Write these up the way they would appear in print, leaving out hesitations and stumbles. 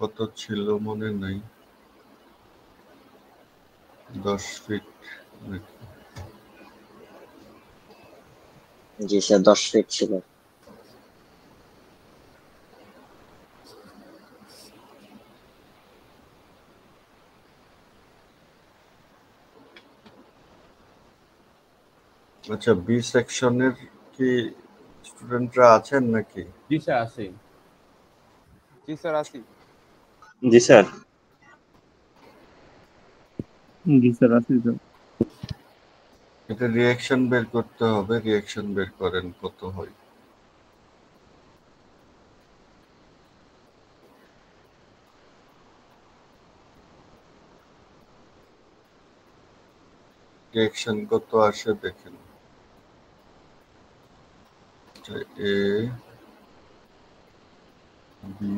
কত ছিল মনে নাই, 10 ফিট নাকি? জি স্যার 10 ফিট ছিল। আচ্ছা, বি সেকশনের কি স্টুডেন্টরা আছেন নাকি? জি স্যার আছি। জি স্যার আছি। জি স্যার। জি স্যার আছি স্যার। এটা রিঅ্যাকশন বের করতে হবে, রিঅ্যাকশন বের করেন কত হয়। রিঅ্যাকশন কত আসে দেখেন। এ বি,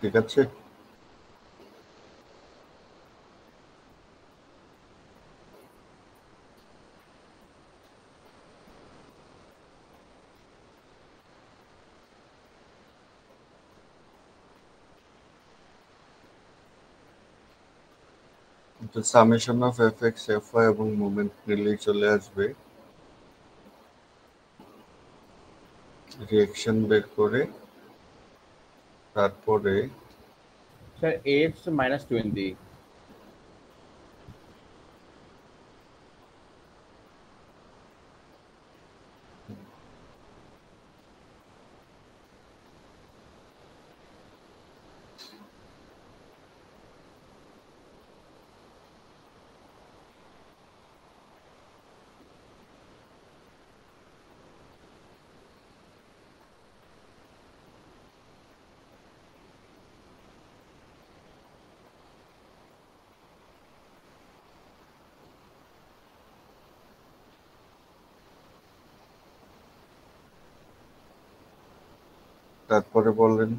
ঠিক আছে। Summation of f x f y এবং মোমেন্ট নিলেই চলে আসবে। রিঅ্যাকশন বের করে তারপরে স্যার এক্স -20। তারপরে বলেন।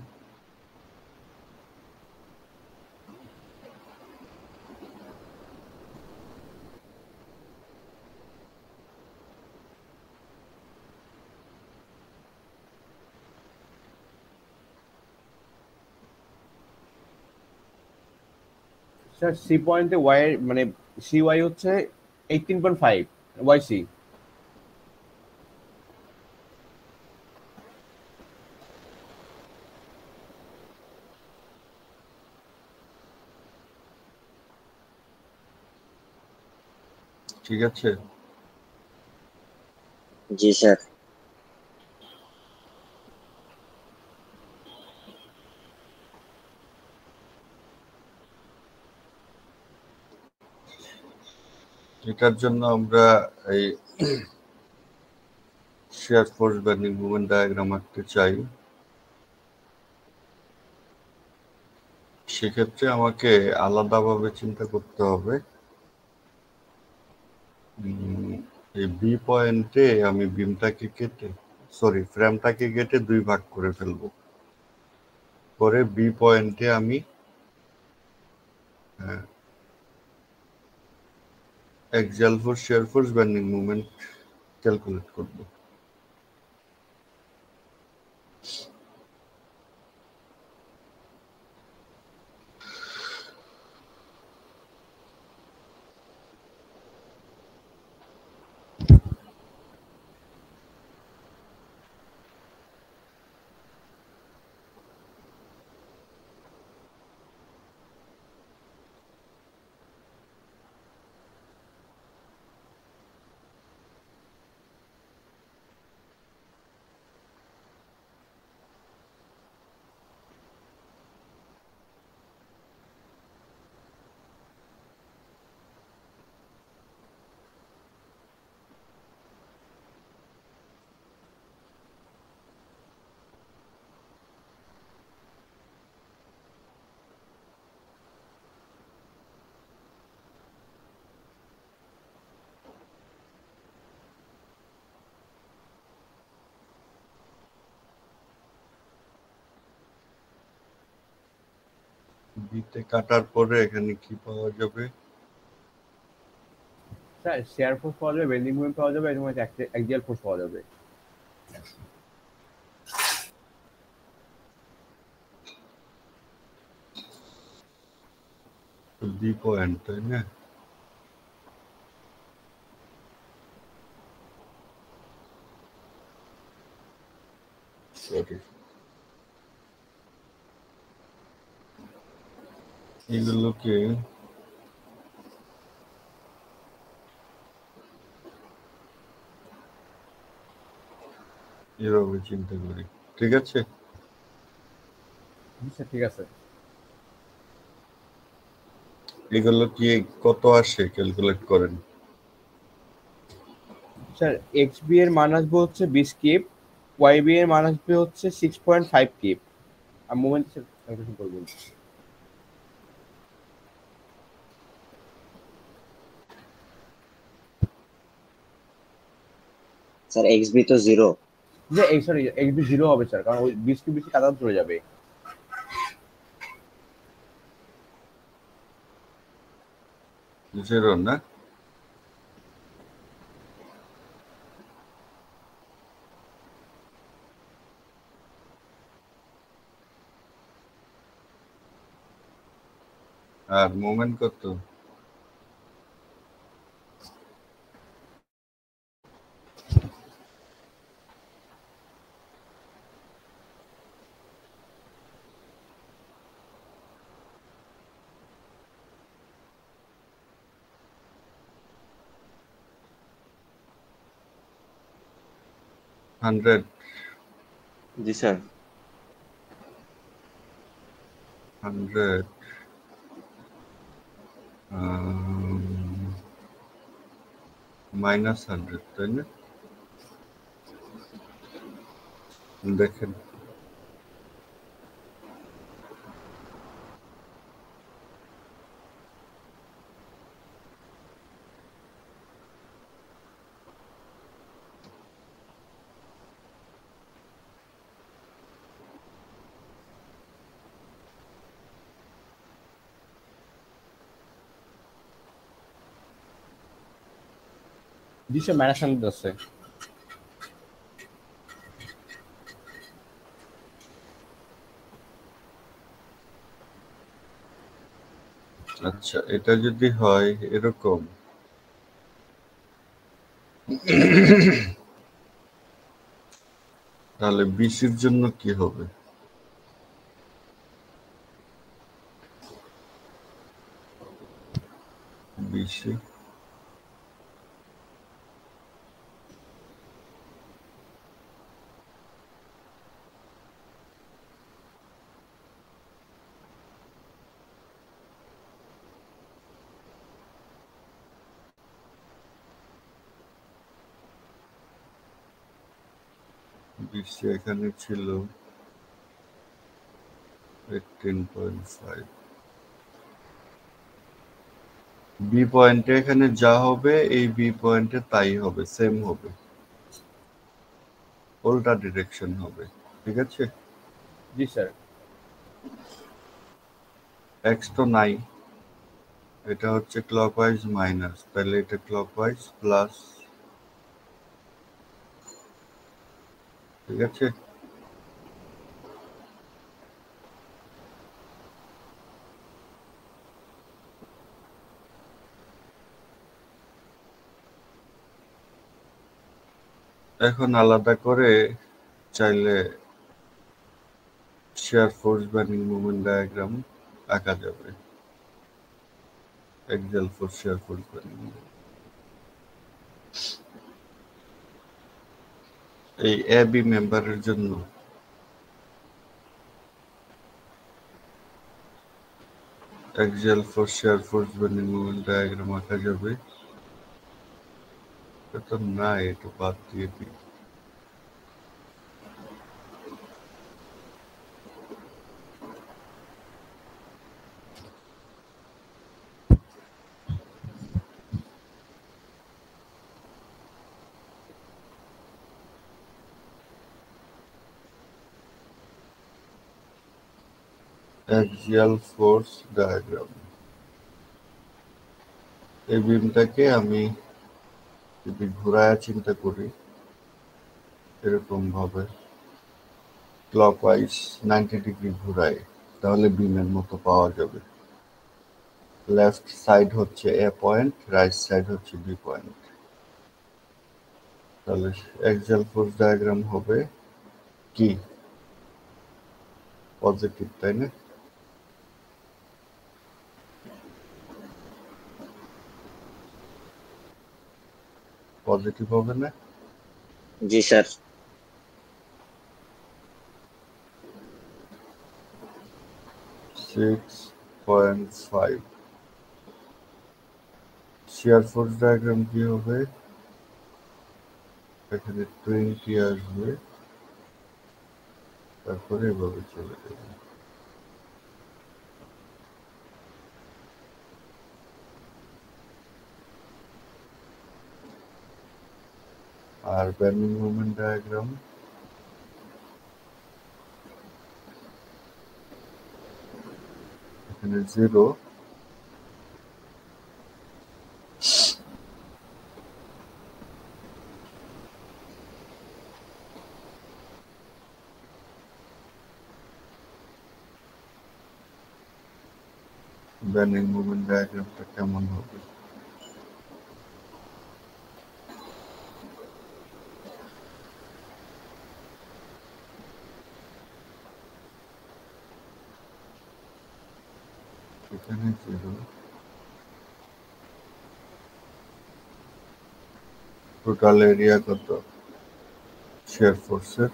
স্যার সি পয়েন্টে ওয়াই মানে সি ওয়াই হচ্ছে 18.5 ওয়াই সি। ঠিক আছে। জি স্যার। এটার জন্য আমরা এই shear force bending moment diagram আঁকতে চাই। সেক্ষেত্রে আমাকে আলাদাভাবে চিন্তা করতে হবে। এই বি পয়েন্টে আমি বিমটাকে কেটে ফ্রেমটাকে কেটে 2 ভাগ করে ফেলবো। পরে বি পয়েন্টে আমি axial force, shear force, bending moment calculate করব। বিতে কাটার পরে এখানে কি পাওয়া যাবে? স্যার শেয়ার ফোর্স পাওয়া যাবে, বেন্ডিং মোমেন্ট পাওয়া যাবে, এবং অ্যাক্সিয়াল ফোর্স পাওয়া যাবে। বি পয়েন্ট, তাই না? সরি, এগুলোকে এভাবে চিন্তা করি, ঠিক আছে? জি স্যার, ঠিক আছে। এগুলো কি কত আসে ক্যালকুলেট করেন? স্যার এক্স বি এর মান আসবে হচ্ছে 20 কিপ, ওয়াই বি এর মান আসবে হচ্ছে 6.5 কিপ। আর মোমেন্ট স্যার ক্যালকুলেশন করবেন। স্যার এক্স বি তো 0। যে এই সরি এক্স বি 0 হবে স্যার, কারণ ওই 20 কিপ বেশি কাটা চলে যাবে। জিরো না? আর মোমেন্ট কত? হান্ড্রেড। জি স্যার। হান্ড্রেড মাইনাস হান্ড্রেড, তাই না? দেখেন, জি স্যার, মাইনাস 100 আছে। আচ্ছা এটা যদি হয় এরকম, তাহলে বিসির জন্য কি হবে? বিসি বিসি এখানে ছিল 18.5। বি পয়েন্টে এখানে যা হবে এই বি পয়েন্টে তাই হবে, সেম হবে, উল্টা ডিরেকশন হবে, ঠিক আছে? জি স্যার। এক্স তো নাই, এটা হচ্ছে ক্লকওয়াইজ মাইনাস, তাহলে এটা ক্লকওয়াইজ প্লাস, ঠিক আছে? এখন আলাদা করে চাইলে shear force bending moment diagram আঁকা যাবে, axial force shear force bending moment। এই এ বি মেম্বারের জন্য axial force shear force bending moment diagram আঁকা যাবে। এটা না, এটা বাদ দিয়ে দিই। axial force diagram, এই বিমটাকে আমি যদি ঘোরায় চিন্তা করি এরকম ভাবে ক্লকওয়াইজ 90 ডিগ্রি ঘোরায়, তাহলে বিমের মতো পাওয়া যাবে, লেফট সাইড হচ্ছে এ পয়েন্ট, রাইট সাইড হচ্ছে বি পয়েন্ট। তাহলে অ্যাক্সিয়াল ফোর্স ডায়াগ্রাম হবে কি? পজিটিভ, তাই না? পজিটিভ হবে না? জি স্যার। 6.5। শিয়ার ফোর্স ডায়াগ্রাম কি হবে? এখানে 20 আসবে, তারপরে এভাবে চলে যাবে। আর বেন্ডিং মোমেন্ট ডায়াগ্রাম এখানে 0, বেন্ডিং মোমেন্ট ডায়াগ্রামটা কেমন হবে? এখানে 0, টোটাল এরিয়া কত? শিয়ার ফোর্সের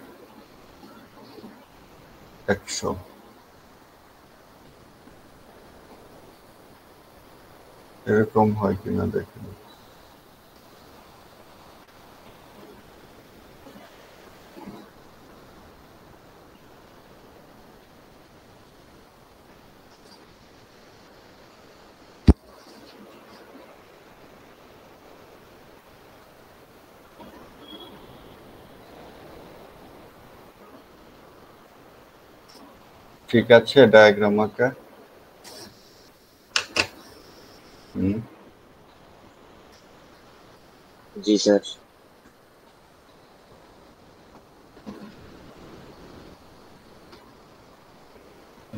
100। এরকম হয় কিনা দেখেন। ঠিক আছে ডায়াগ্রাম আঁকা? জি স্যার।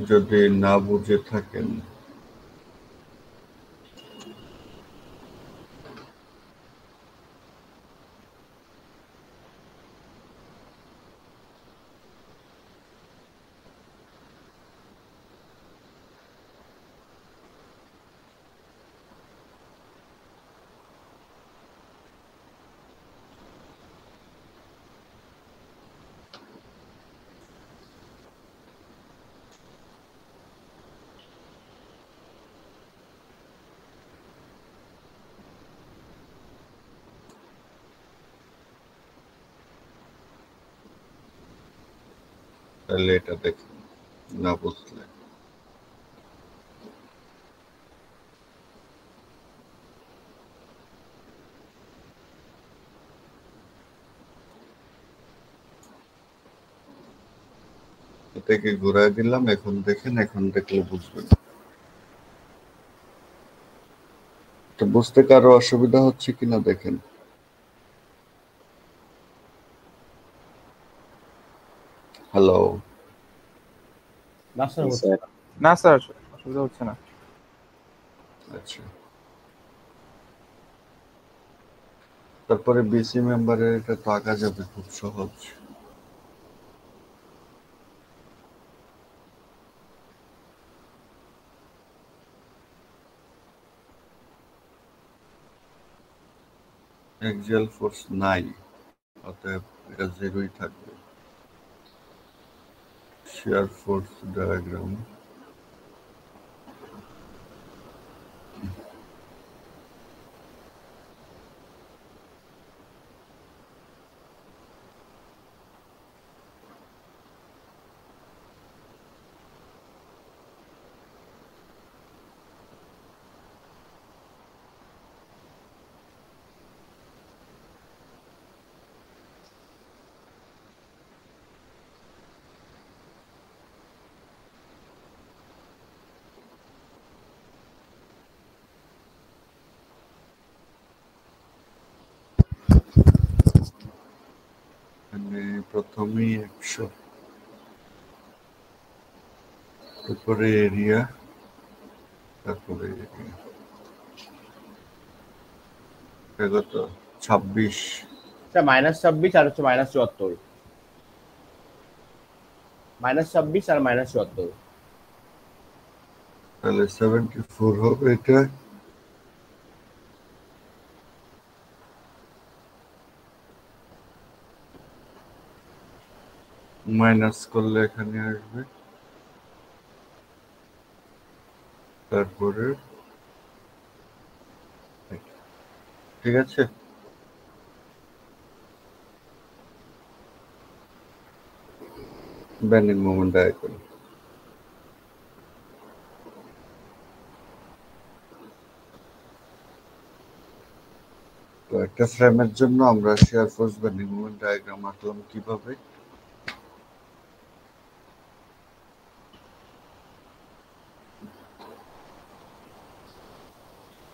যদি না বুঝে থাকেন তাহলে এটা দেখেন, না বুঝলে। এটাকে ঘুরাই দিলাম, এখন দেখেন, এখন দেখলে বুঝবেন। তো বুঝতে কারো অসুবিধা হচ্ছে কিনা দেখেন। হ্যালো? না স্যার, জি হচ্ছে স্যার। না। না স্যার, অসুবিধা হচ্ছে না। আচ্ছা, তারপরে বিসি মেম্বারের এটা তো আঁকা যাবে খুব সহজ। অ্যাক্সিয়াল ফোর্স নাই, অতএব এটা 0ই থাকবে। শিয়ার ফোর্স ডায়াগ্রাম এখানে প্রথমেই 100, তারপরে এরিয়া, তারপরে কত 26 -26 আর হচ্ছে -74, -26 আর -74। তাহলে 74 হবে এটা। মাইনাস করলে এখানে আসবে, তারপরে ঠিক আছে। Bending moment diagram. তো একটা ফ্রেমের জন্য আমরা shear force bending moment diagram আঁকলাম কিভাবে?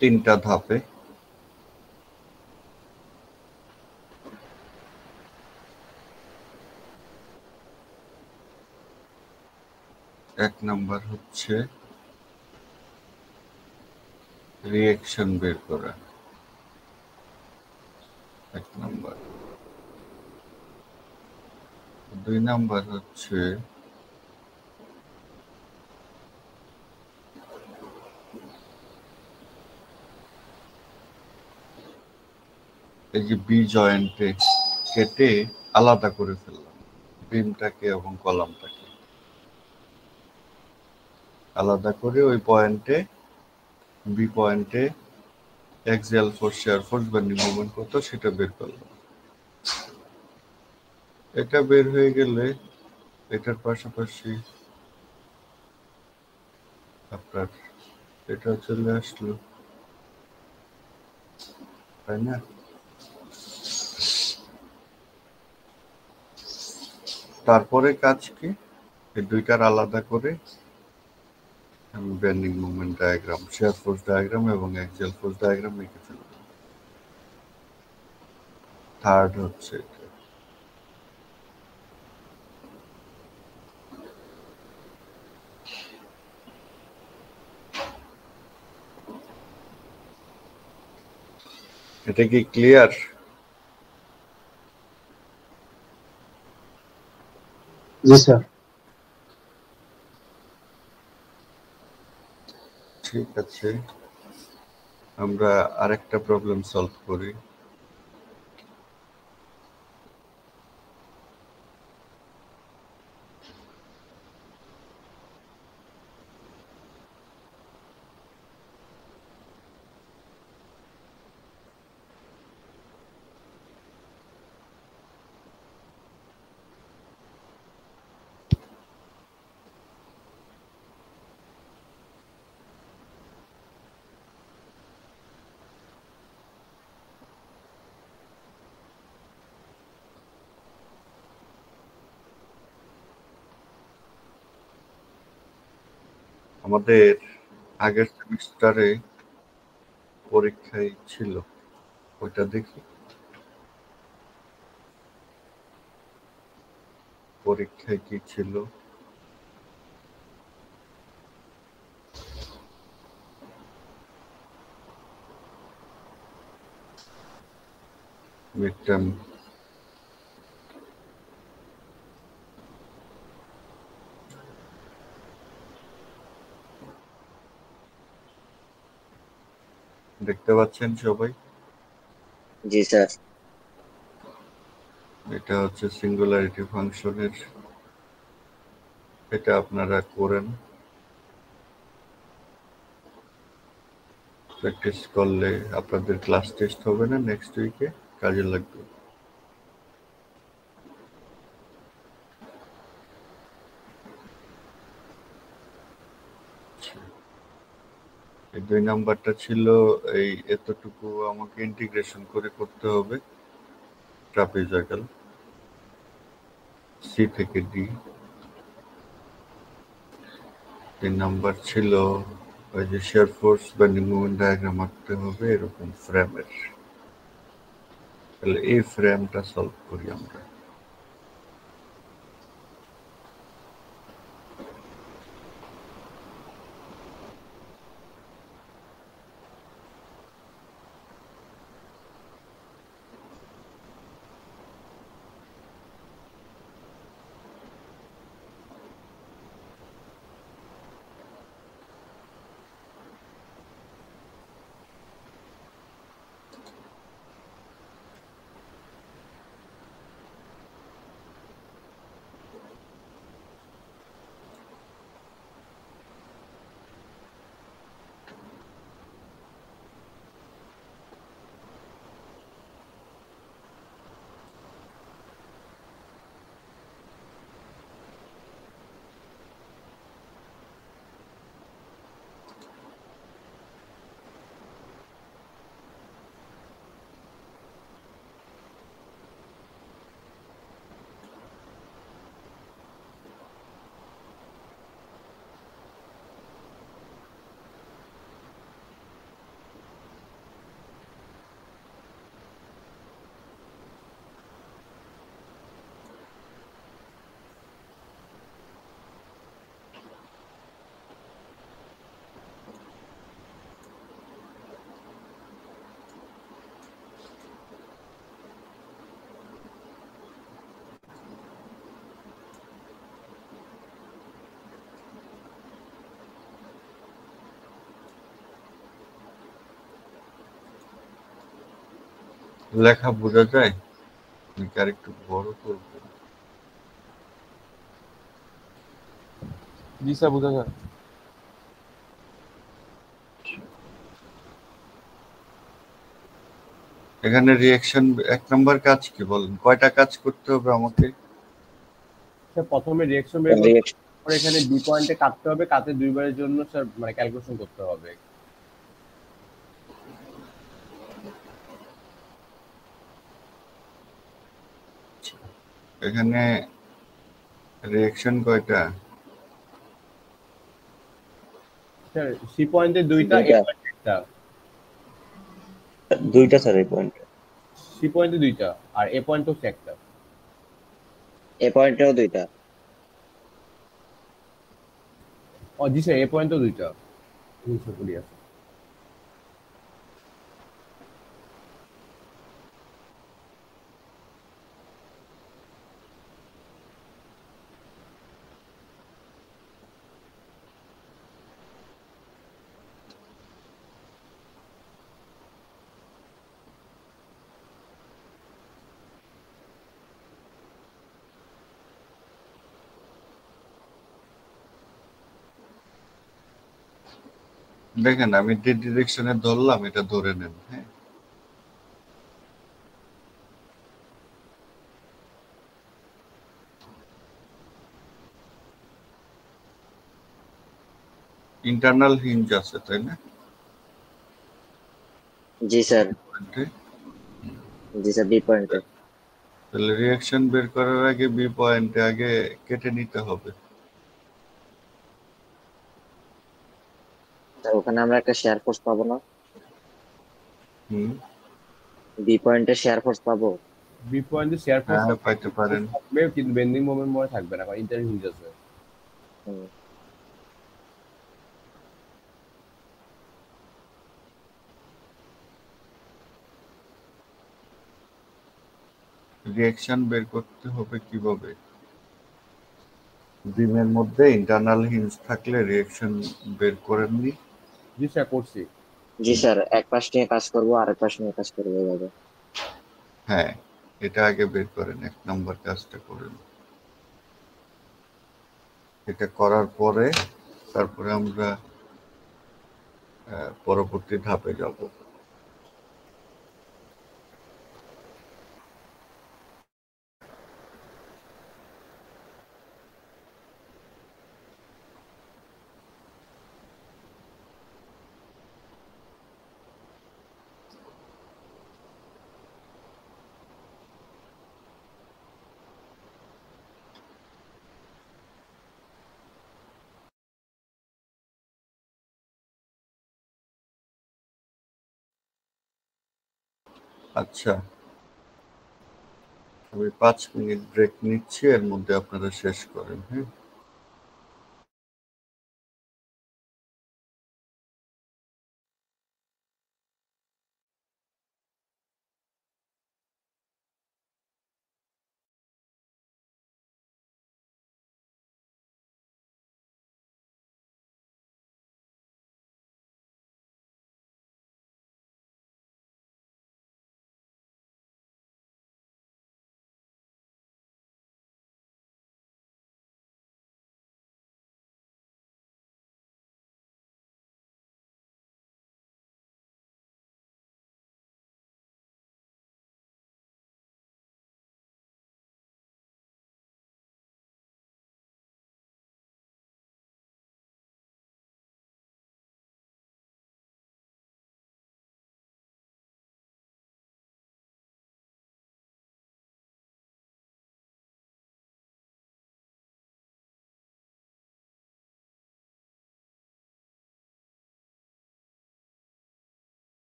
তিনটা ধাপে। এক নাম্বার হচ্ছে রিঅ্যাকশন বের করা, এক নাম্বার। 2 নাম্বার হচ্ছে এই যে বি জয়েন্টে কেটে আলাদা করে ফেললাম বিমটাকে এবং কলামটাকে, আলাদা করে ওই পয়েন্টে বি পয়েন্টে axial force, shear force, bending moment কত সেটা বের করলাম। এটা বের হয়ে গেলে এটার পাশাপাশি আপনার এটা চলে আসলো, তাই না? তারপরে কাজ কি? এই দুইটার আলাদা করে আমি bending moment diagram, shear force diagram এবং অ্যাক্সিয়াল ফোর্স ডায়াগ্রাম এঁকে ফেলব। থার্ড হচ্ছে এটা। এটা কি ক্লিয়ার? জি স্যার। ঠিক আছে, আমরা আরেকটা প্রবলেম সলভ করি। আমাদের আগের সেমিস্টারে পরীক্ষায় ছিল, ওইটা দেখি। পরীক্ষায় কি ছিল? মিড টার্ম দেখতে পাচ্ছেন সবাই? জি স্যার। এটা হচ্ছে সিঙ্গুলারিটি ফাংশনের, এটা আপনারা করেন, প্র্যাকটিস করলে আপনাদের ক্লাস টেস্ট হবে না নেক্সট উইকে, কাজে লাগবে। এই 2 নাম্বারটা ছিল এই এতটুকু আমাকে ইন্টিগ্রেশন করে করতে হবে ট্রাপিজয়েডাল সি থেকে ডি। 3 নাম্বার ছিল ওই যে shear force bending moment diagram আঁকতে হবে এরকম ফ্রেমের। তাহলে এই ফ্রেমটা সলভ করি আমরা। লেখা বোঝা যায়? নাকি আরেকটু বড় করব? জি স্যার, বোঝা যায়। এখানে রিঅ্যাকশন 1 নাম্বার কাজ কি বলেন? কয়টা কাজ করতে হবে আমাকে? স্যার প্রথমে রিঅ্যাকশন বের করতে রিয়েক্ট হবে, তারপর এখানে বি পয়েন্টে কাটতে হবে, কাটে দুইবারের জন্য স্যার মানে ক্যালকুলেশন করতে হবে। এখানে রিঅ্যাকশন কয়টা? স্যার সি পয়েন্টে দুইটা, এ দুইটা পয়েন্টে একটা। দুইটা স্যার এই পয়েন্ট, সি পয়েন্টে দুইটা আর এ পয়েন্টে হচ্ছে একটা। এ পয়েন্টেও দুইটা। ও জি স্যার, এ পয়েন্টেও দুইটা। করি আছে। দেখেন আমি যে ডিরেকশনে ধরলাম এটা ধরে নেন, হ্যাঁ? ইন্টারনাল হিঞ্জ আছে তাই না? জি স্যার, পয়েন্টে। জি স্যার বি পয়েন্টে। তাহলে রিঅ্যাকশন বের করার আগে বি পয়েন্টে আগে কেটে নিতে হবে। স্যার ওখানে আমরা একটা শেয়ার ফোর্স পাবো না? হুম, বি পয়েন্টে শেয়ার ফোর্স পাবো? বি পয়েন্টে শেয়ার হ্যাঁ ফোর্সটা পাইতে পারেন। থাকবে, কিন্তু বেন্ডিং মোমেন্ট মনে থাকবে না, কারণ ইন্টারনাল হিঞ্জ আছে। হুম, রিঅ্যাকশন বের করতে হবে কিভাবে? বিমের মধ্যে ইন্টারনাল হিঞ্জ থাকলে রিঅ্যাকশন বের করেননি? জি স্যার, করছি। জি স্যার, এক পাশ নিয়ে কাজ করবো আর এক পাশ নিয়ে কাজ করবো এভাবে। হ্যাঁ, এটা আগে বের করেন, 1 নাম্বার কাজটা করেন। এটা করার পরে তারপরে আমরা পরবর্তী ধাপে যাব। আচ্ছা, আমি 5 মিনিট ব্রেক নিচ্ছি, এর মধ্যে আপনারা শেষ করেন, হ্যাঁ?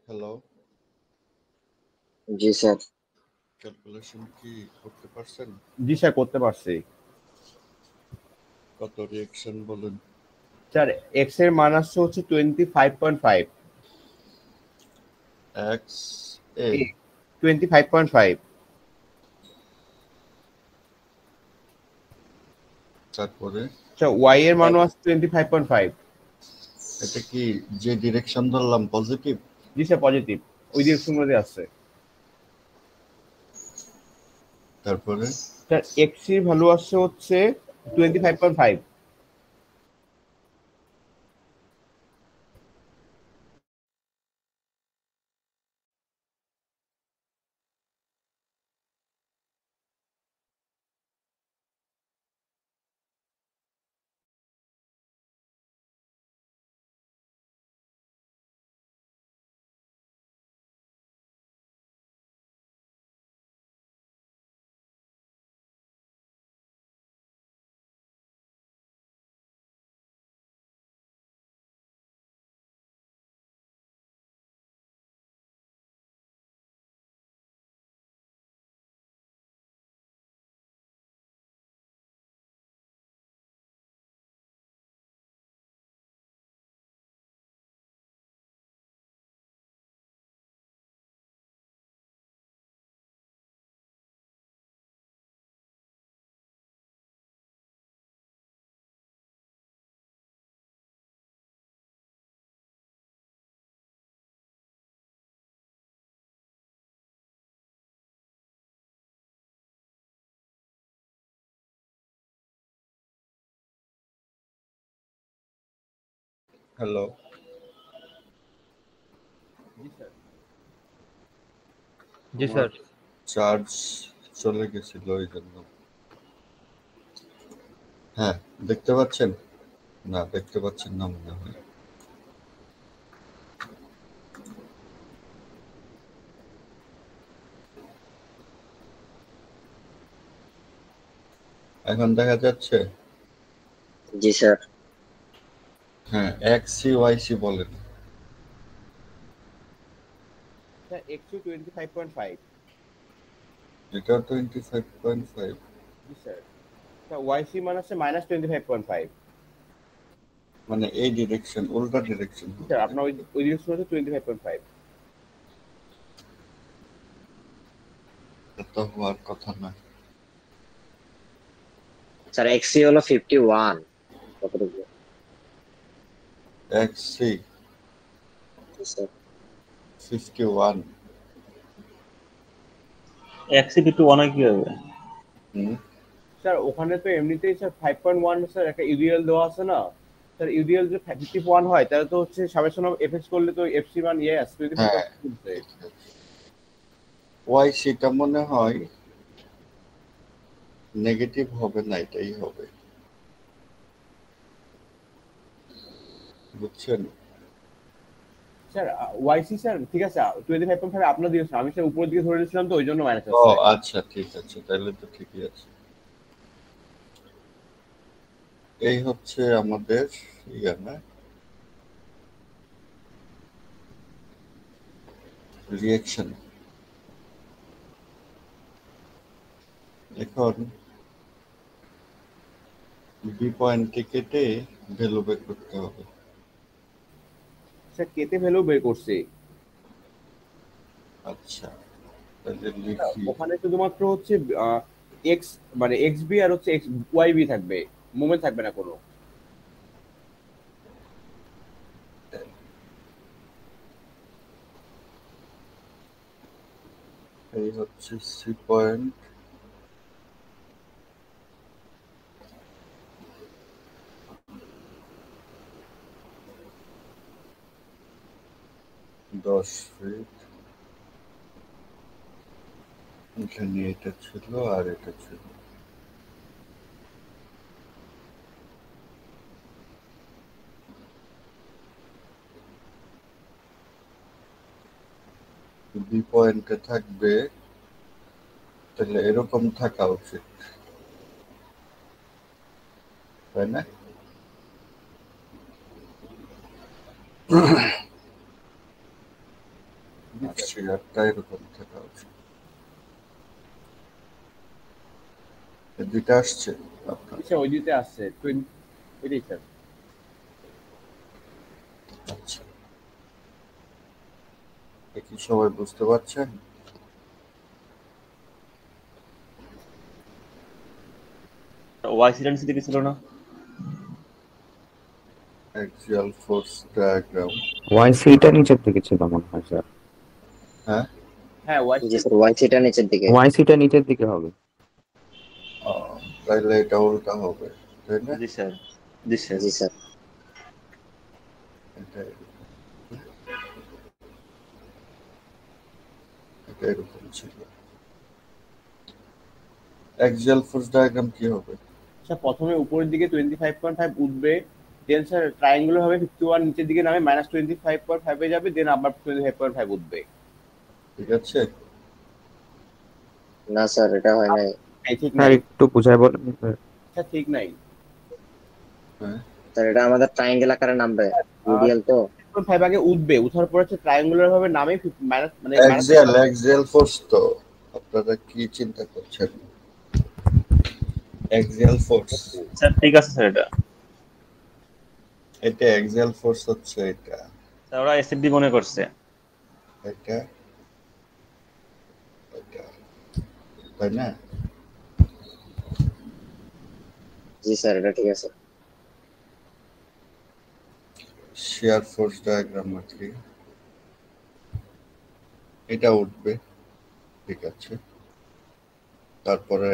হ্যালো, জি স্যার। ক্যালকুলেশন কি করতে পারছেন? জি স্যার, করতে পারছি। কত রিঅ্যাকশন বলেন? স্যার এক্স এর মান আসছে হচ্ছে 25.5। এক্স এ 25.5। তারপরে স্যার ওয়াই এর মানও আসছে 25.5। এটা কি যে ডিরেকশন ধরলাম পজিটিভ? জি স্যার, পজিটিভ, ওই ডিরেকশন মধ্যে আসছে। তারপরে স্যার এক্স এর ভ্যালু আসছে হচ্ছে 25.5। হ্যালো, জি স্যার। জি স্যার। চার্জ চলে গেছিল ওই জন্য। হ্যাঁ, দেখতে পাচ্ছেন? না, দেখতে পাচ্ছেন না মনে হয়। এখন দেখা যাচ্ছে? জি স্যার। হ্যাঁ, এক্স সি ওয়াই সি বলেন। Sir x 25.5। এটা 25.5। জি স্যার। স্যার ওয়াই সি মান আছে -25.5। মানে এই ডিরেকশন, উল্টা ডিরেকশন জি হবে স্যার, আপনার নাকি? ওই ডিরেকশন হচ্ছে 25.5। এটা তো হওয়ার কথা না। স্যার এক্সি হলো 51 কতটুকু? এক্স সি জি স্যার। 51। এক্সিট একটু অনেক কি হবে? হুম, স্যার ওখানে তো এমনিতেই স্যার 5.1 স্যার একটা ইউডিএল দেওয়া আছে না? স্যার ইউডিএল যদি 51 হয় তাহলে তো হচ্ছে সামেশন অফ এফএক্স করলে তো এফসি মান ইয়েস হ্যাঁ 25.5। ওয়াই সিটা মনে হয় নেগেটিভ হবে না, এটাই হবে, বুঝছেন? স্যার ওয়াইসি স্যার ঠিক আছে, 25.5 আপনার দিয়েছেন, আমি স্যার উপরের দিকে ধরে নিয়েছিলাম তো ওই জন্য মাইনাস ও আসছে। আচ্ছা, ঠিক আছে, তাহলে তো ঠিকই আছে। এই হচ্ছে আমাদের ইয়া না, রিঅ্যাকশন। এখন বি পয়েন্টে কেটে ভ্যালু বের করতে হবে। স্যার কেতে ভ্যালু বের করছি। আচ্ছা, তাহলে স্যার, লিখি। ওখানে শুধুমাত্র হচ্ছে এক্স মানে এক্স বি আর হচ্ছে এক্স ওয়াই বি থাকবে, মুভমেন্ট থাকবে না কোনো। এই হচ্ছে সি পয়েন্ট, দশ ফিট। এখানে এটা ছিল আর এটা ছিল। বি পয়েন্টে থাকবে, তাহলে এরকম থাকা উচিত, তাই না? শেয়ারটা এরকম থাকা উচিত। এই দুইটা আসছে আপনার? স্যার ওই দিতে আসছে 20 এটাই স্যার। আচ্ছা, এ কি সবাই বুঝতে পারছেন? ওয়াই সিটা নিচে দিকে ছিল না? Axial force diagram. ওয়াইসিটা নিচের দিকে ছিল মনে হয় স্যার। হ্যাঁ, হ্যাঁ জি স্যার, ওয়াই থিটা নিচের দিকে। ওয়াইসিটা নিচের দিকে হবে। তাইলে এটা উল্টা হবে, তাই না? জি স্যার, জি স্যার। জি স্যার। এটা এটা এরকম ছিল। অ্যাক্সিয়াল ফোর্স ডায়াগ্রাম কি হবে? স্যার প্রথমে উপরের দিকে 25.5 উঠবে, দেন স্যার ট্রায়াঙ্গুলার হবে 51 নিচের দিকে নামে -25.5 এ যাবে, দেন আবার 25.5 উঠবে। ঠিক আছে? না স্যার, এটা হয় নাই। এই ঠিক স্যার নাই একটু বুঝাই বলেন। স্যার, ঠিক নাই। হ্যাঁ, স্যার এটা আমাদের ট্রায়াঙ্গেল আকারে নামবে, ইউডিএল তো। 5 আগে উঠবে, উঠার পর হচ্ছে ট্রায়াঙ্গুলার ভাবে নামে মাইনাস মানে অ্যাক্সিয়াল ফোর্স তো আপনারা কি চিন্তা করছেন? অ্যাক্সিয়াল ফোর্স, স্যার ঠিক আছে স্যার, এটা অ্যাক্সিয়াল ফোর্স হচ্ছে এটা, স্যার ওরা এসএফডি মনে করছে। এটা এটা, তাই না? জি স্যার, এটা ঠিক আছে। শেয়ার ফোর্স ডায়াগ্রাম আর কি, এটা উঠবে, ঠিক আছে। তারপরে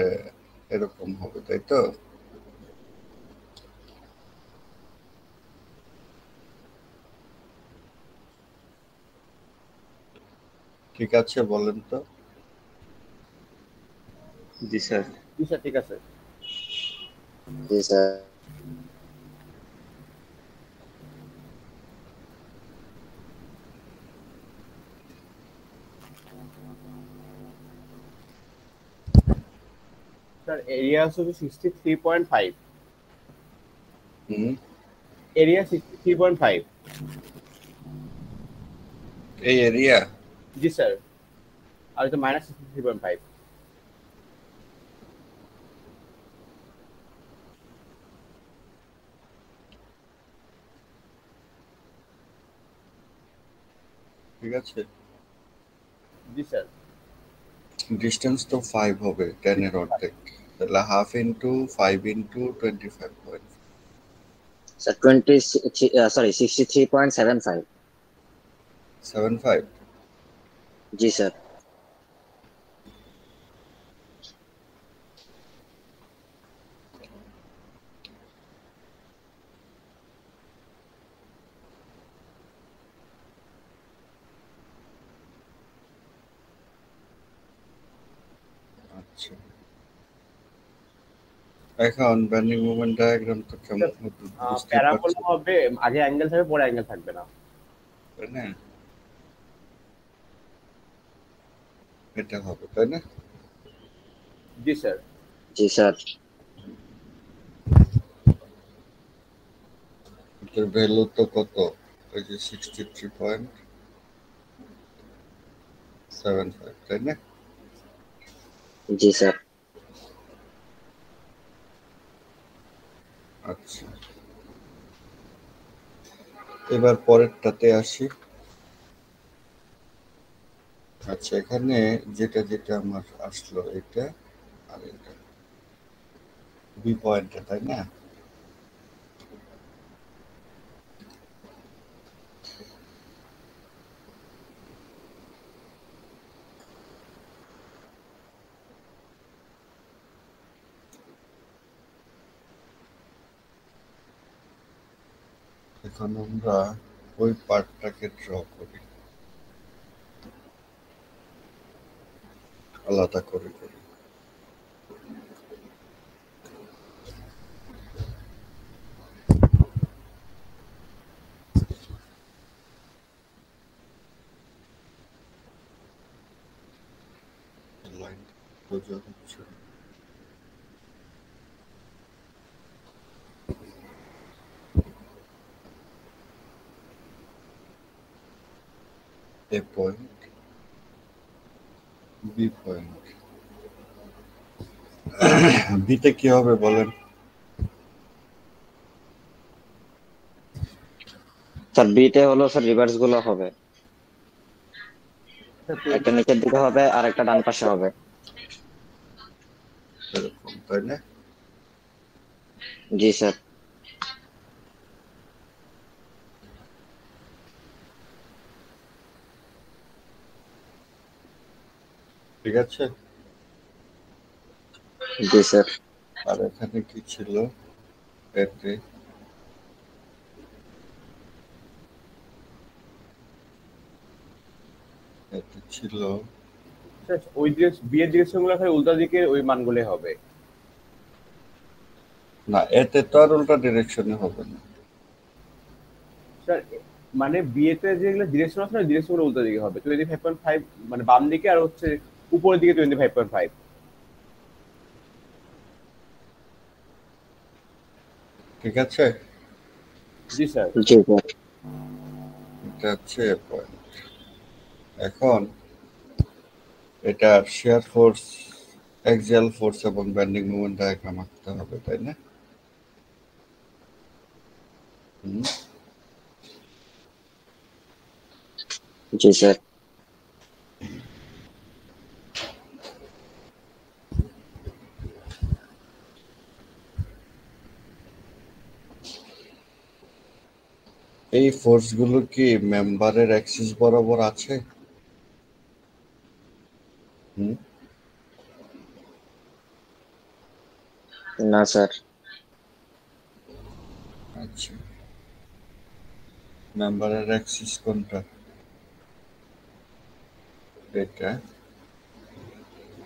এরকম হবে, তাই তো? ঠিক আছে, বলেন তো। জি স্যার। জি স্যার, ঠিক আছে। জি স্যার। স্যার এরিয়া হচ্ছে 63.5, হুম, এরিয়া 63.5। এই এরিয়া। জি স্যার, আর এটা -63.5। ঠিক আছে, জি স্যার। ডিস্টেন্স তো 5 হবে, 10 এর অর্ধেক, তাহলে হাফ ইন্টু 5 ইন্টু 25. স্যার 63.75। 75. জি স্যার। আচ্ছা, এখন বেন্ডিং মোমেন্ট ডায়াগ্রাম তো কেমন হবে বুঝতে প্যারাবোলা পারছেন, হবে, আগে অ্যাঙ্গেল থাকবে, পরে অ্যাঙ্গেল থাকবে না। তাই না? এটা হবে, তাই না? জি স্যার। জি স্যার। এটার ভ্যালু তো কত? ওই যে 63.75, তাই না? জি স্যার। আচ্ছা, এবার পরেরটাতে আসি। আচ্ছা, এখানে যেটা যেটা আমার আসলো এটা আর এটা বি পয়েন্টে, তাই না? এখন আমরা ওই পার্টটাকে ড্র করি, আলাদা করে করি। লাইন বোঝা হচ্ছে না। এ পয়েন্ট, বি পয়েন্ট বিতে কি হবে বলেন? স্যার বিতে হলো স্যার রিভার্স গুলো হবে, একটা নিচের দিকে হবে আর একটা ডান পাশে হবে। এরকম তাই না? জি স্যার। ঠিক আছে। জি স্যার। আর এখানে কি ছিল? এতে এতে ছিল স্যার ওই বি এর ডিরেকশন গুলো খালি উল্টা দিকে ওই মানগুলো হবে। না, এতে তো আর উল্টা ডিরেকশনে হবে না। স্যার মানে বিএতে যেগুলো ডিরেকশন আছে না, ডিরেকশন গুলো উল্টা দিকে হবে। 25.5 মানে বাম দিকে, আর হচ্ছে উপরের দিকে 25.5। ঠিক আছে, জি স্যার। জি স্যার। এটা হচ্ছে পয়েন্ট। এখন এটা শিয়ার ফোর্স, অ্যাক্সিয়াল ফোর্স এবং বেন্ডিং মোমেন্ট ডায়াগ্রাম আঁকতে হবে, তাই না? হুম, জি স্যার। এই ফোর্সগুলো কি মেম্বারের অ্যাক্সিস বরাবর আছে? হুম, না স্যার। আচ্ছা, মেম্বারের অ্যাক্সিস কোনটা? এটা,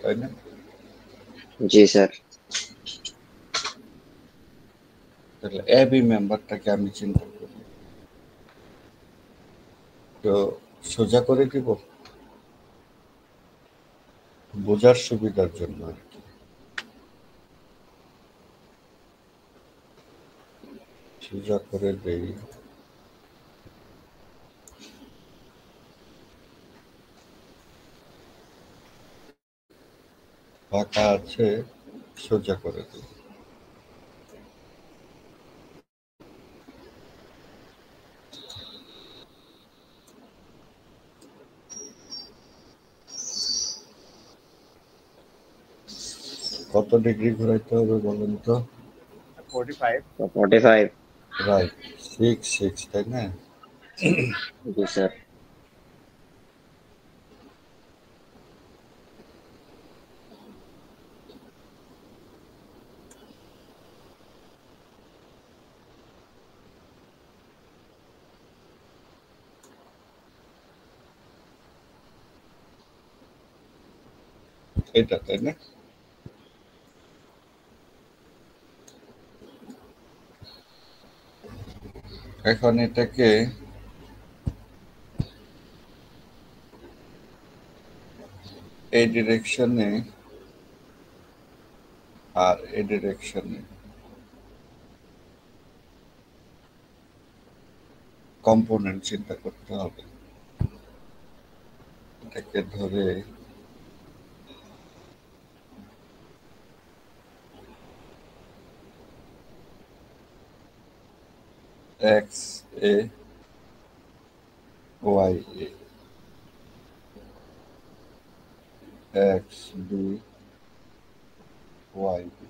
তাই না? জি স্যার। তাহলে এ বি মেম্বারটাকে আমি চিন্তা করি, তো সোজা করে দিব বোঝার সুবিধার জন্য আর কি। সোজা করে দেই। ফাঁকা আছে, সোজা করে দিই। কত ডিগ্রি ঘোরাইতে হবে বলেন তো? 45। 45। রাইট, 6 তাই না? জি স্যার। এটা তাই না? এখন এটাকে এই ডিরেকশনে আর এই ডিরেকশনে কম্পোনেন্ট চিন্তা করতে হবে। এটাকে ধরে x a, y a, x b, y b.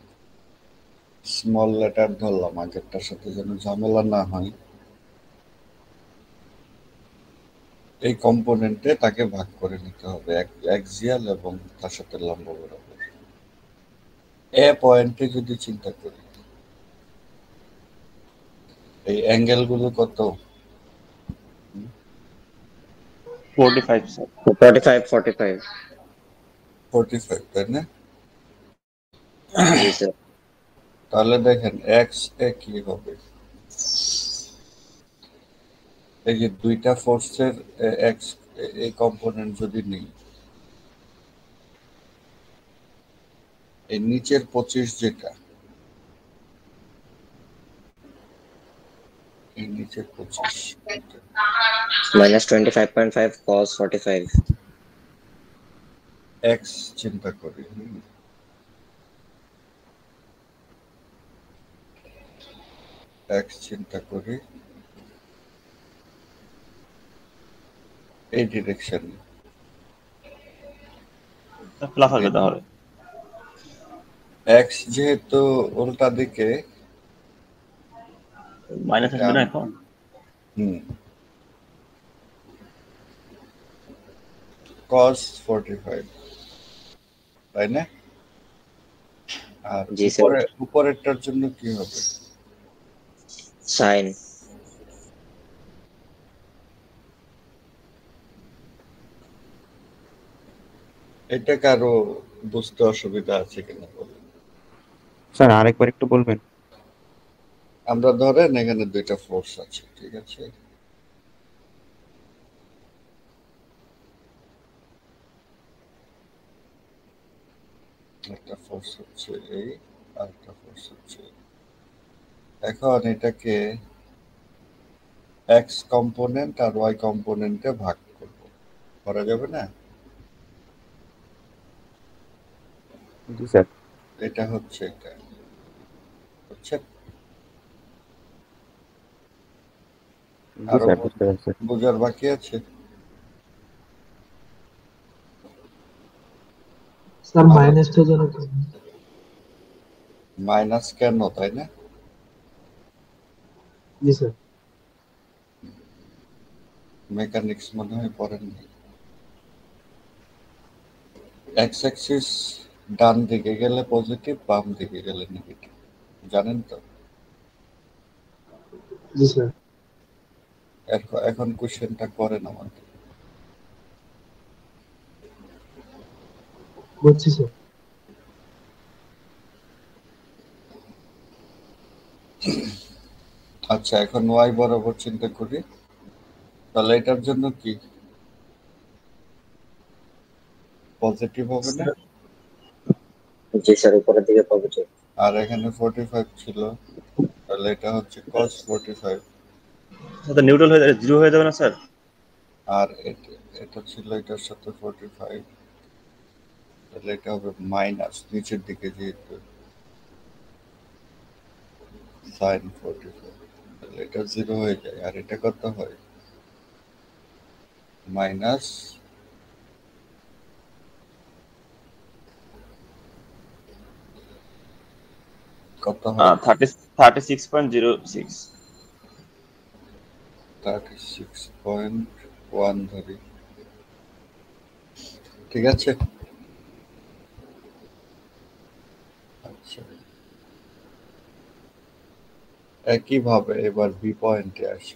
Small letter ধরলাম, আগেরটার সাথে যেন ঝামেলা না হয়। এই কম্পোনেন্টে তাকে ভাগ করে নিতে হবে, অ্যাক্সিয়াল এবং তার সাথে লম্ব বরাবর। এ পয়েন্টে যদি চিন্তা করি, এই অ্যাঙ্গেল গুলো কত? 45 স্যার। 45। 45 তাই না? জি স্যার। তাহলে দেখেন এক্স এ কি হবে, এই যে দুইটা ফোর্সের এক্স, এই কম্পোনেন্ট যদি নেই, এই নিচের 25 যেটা, এই নিচের 25 -25.5 cos 45। এক্স চিন্তা করি। এক্স চিন্তা করি এই ডিরেকশন, প্লাস আসবে তাহলে। এক্স যেহেতু উল্টা দিকে, মাইনাস আসবে না এখন? হুম, cos 45, তাই না? আর জি স্যার। উপরেরটার জন্য কি হবে? সাইন। এটা কারো বুঝতে অসুবিধা আছে কিনা বলুন? স্যার আরেকবার একটু বলবেন? আমরা ধরেন এখানে দুইটা ফোর্স আছে, ঠিক আছে? একটা ফোর্স হচ্ছে এই, আর একটা ফোর্স হচ্ছে এই। এখন এটাকে এক্স কম্পোনেন্ট আর ওয়াই কম্পোনেন্টে ভাগ করব, করা যাবে না? জি স্যার। এটা হচ্ছে এটা, বুঝছেন? জি আরো স্যার, বুঝতে পারছি। বোঝার বাকি আছে? স্যার মাইনাসটা যেন কেন? মাইনাস কেন, তাই না? জি স্যার। মেকানিক্স মনে হয় পড়েননি। এক্স অ্যাক্সিস ডান দিকে গেলে পজিটিভ, বাম দিকে গেলে নেগেটিভ, জানেন তো? জি স্যার। এখন কোশ্চেনটা করেন আমাকে। বুঝছি স্যার। আচ্ছা, এখন ওয়াই বরাবর চিন্তা করি, তাহলে এটার জন্য কি পজিটিভ হবে না? জি স্যার, উপরের দিকে পজিটিভ। আর এখানে 45 ছিল, তাহলে এটা হচ্ছে cos 45। এটা নিউট্রাল হয়ে যাবে, জিরো হয়ে যাবে না স্যার? আর এটা ছিল এটার সাথে 45, তাহলে এটা হবে মাইনাস নিচের দিকে, যেহেতু sin 45, তাহলে এটা জিরো হয়ে যায়। আর এটা কত হয়? মাইনাস কত হয়? 36.06। 36.1 ধরি, ঠিক আছে? আচ্ছা, একইভাবে এবার বি পয়েন্টে আসি।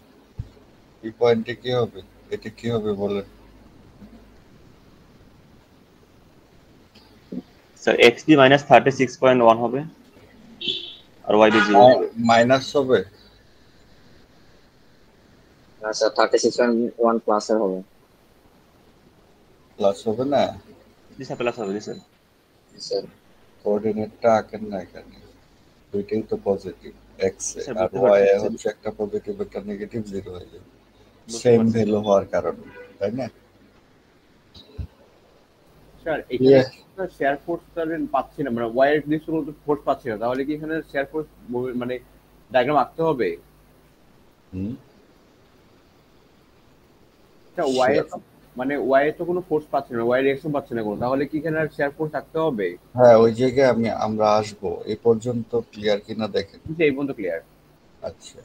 বি পয়েন্টে কি হবে? এটা কি হবে বলেন? স্যার এক্স ডি মাইনাস 36.1 হবে, আর ওয়াই ডি জিরো হবে। মাইনাস হবে? না স্যার, 36.1 প্লাসের হবে। প্লাস হবে না? জি স্যার, প্লাস হবে। জি স্যার। জি স্যার। কোঅর্ডিনেটটা আঁকেন না এখানে, দুইটাই তো পজিটিভ, এক্স এ স্যার আর বুঝতে ওয়াই পারছি, এ স্যার হচ্ছে একটা পজিটিভ একটা নেগেটিভ, জিরো হয়ে যাবে বুঝতে সেম পারছি। ভ্যালু হওয়ার কারণে, তাই না? স্যার এখানে Yes. শেয়ার ফোর্স পাচ্ছি না, মানে ওয়াই এর দৃশ্য ফোর্স পাচ্ছি না, তাহলে কি এখানে শেয়ার ফোর্স মানে ডায়াগ্রাম আঁকতে হবে? হুম, ওয়াই sure. এর মানে ওয়াই এর তো কোনো ফোর্স পাচ্ছি না, ওয়াই রিঅ্যাকশন পাচ্ছি না কোনো, তাহলে কি এখানে আর শেয়ার ফোর্স আঁকতে হবে? হ্যাঁ, ওই জায়গায় আমরা আসবো, এই পর্যন্ত ক্লিয়ার কিনা দেখেন। কিন্তু এই পর্যন্ত ক্লিয়ার। আচ্ছা,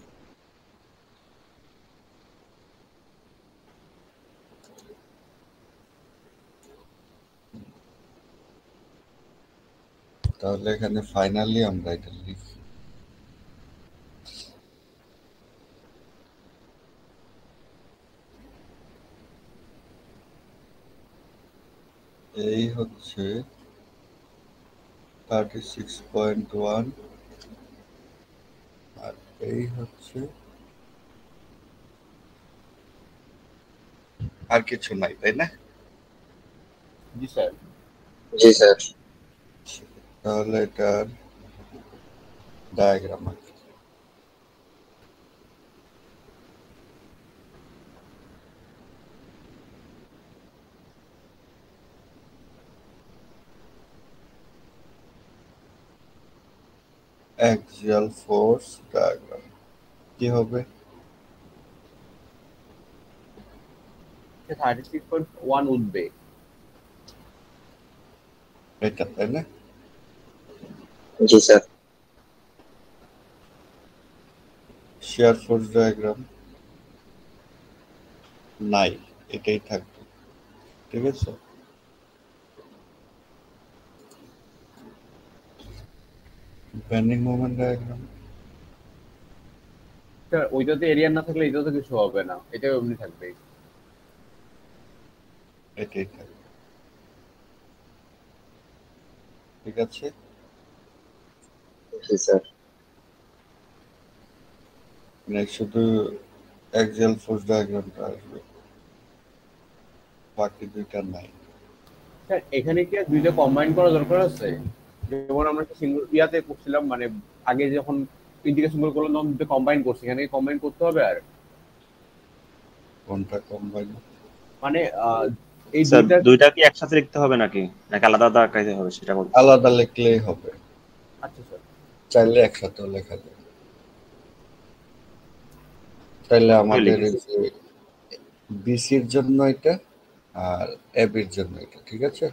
তাহলে এখানে ফাইনালি আমরা এটা লিখি। এই হচ্ছে 36.1, আর এই হচ্ছে, আর কিছু নাই, তাই না? জি স্যার। জি স্যার। তাহলে এটার ডায়াগ্রাম আঁকি। অ্যাক্সিয়াল ফোর্স ডায়াগ্রাম কি হবে? 36.1 উঠবে। এটা তাই না? জি স্যার। শেয়ার ফোর্স ডায়াগ্রাম নাই, এটাই থাকবে। ঠিক আছে, বেন্ডিং মোমেন্ট ডায়াগ্রাম স্যার ওইটাতে এরিয়া না থাকলে এটাতে কিছু হবে না, এটা এমনি থাকবে। এটাই থাকবে। ঠিক আছে, জি স্যার। মানে শুধু অ্যাক্সিয়াল ফোর্স ডায়াগ্রামটা আসবে, বাকি দুইটা নাই। স্যার এখানে কি আর দুইটা কম্বাইন করা দরকার আছে? যেমন আমরা একটা সিঙ্গল ইয়াতে করছিলাম, মানে আগে যখন ইন্টিগ্রেশন করলাম তখন দুটো কম্বাইন করছি, এখানে কম্বাইন করতে হবে আর কোনটা কম্বাইন? মানে এই স্যার দুইটা। দুইটা কি একসাথে লিখতে হবে নাকি নাকি আলাদা আলাদা আঁকাইতে হবে সেটা বলতে। আলাদা লিখলেই হবে, আচ্ছা স্যার। চাইলে একসাথেও লেখা যাবে। তাইলে আমাদের লিখেছি। এই যে বিসির জন্য এটা আর এবির জন্য এটা, ঠিক আছে।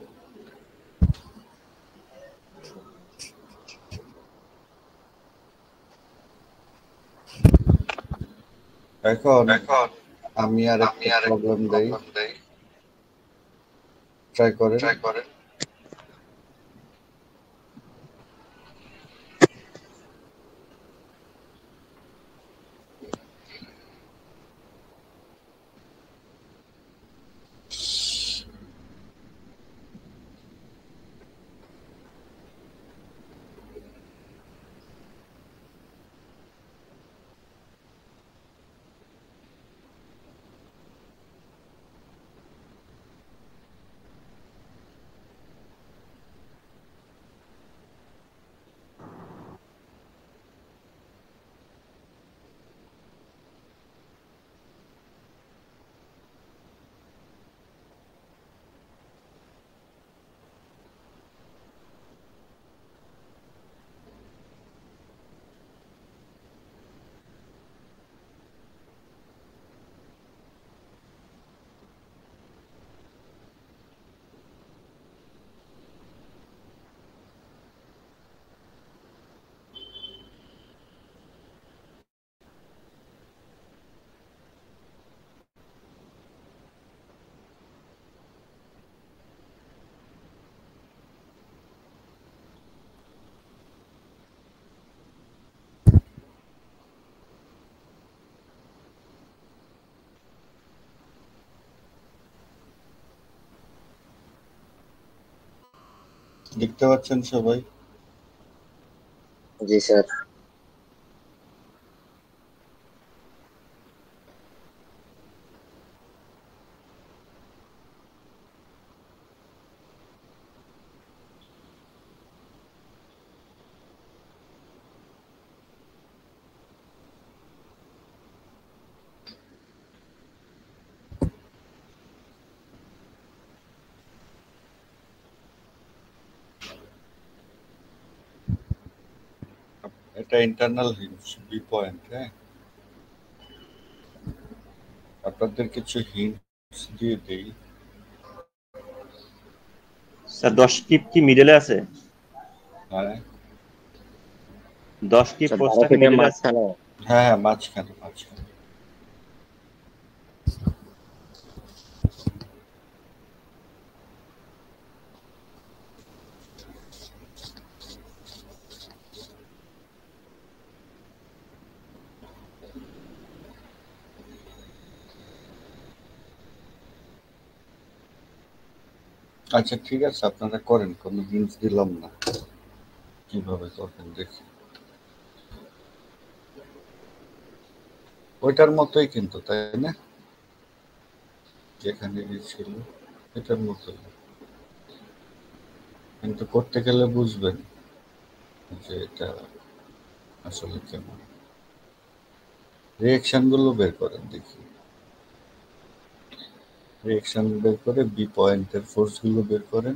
এখন আমি আর একটা প্রবলেম দেই, ট্রাই করেন। দেখতে পাচ্ছেন সবাই? জি স্যার। এটা ইন্টারনাল হিঞ্জ বি পয়েন্ট। হ্যাঁ, আপনাদের কিছু হিন্টস দিয়ে দেই। স্যার 10 কিপ কি মিডলে আছে? হ্যাঁ 10 কিপ স্যার ফোর্সটা কি 12 ফিটের মিডলে আছে? মাঝখানে। হ্যাঁ, মাঝখানে। আচ্ছা ঠিক আছে, আপনারা করেন, কোনো হিন্টস দিলাম না, কিভাবে করবেন দেখি। ওইটার মতোই কিন্তু, তাই না? যেখানে ছিল এটার মতোই, কিন্তু করতে গেলে বুঝবেন যে এটা আসলে কেমন। রিঅ্যাকশন গুলো বের করেন দেখি, রিঅ্যাকশন বের করে বি পয়েন্টের ফোর্স গুলো বের করেন,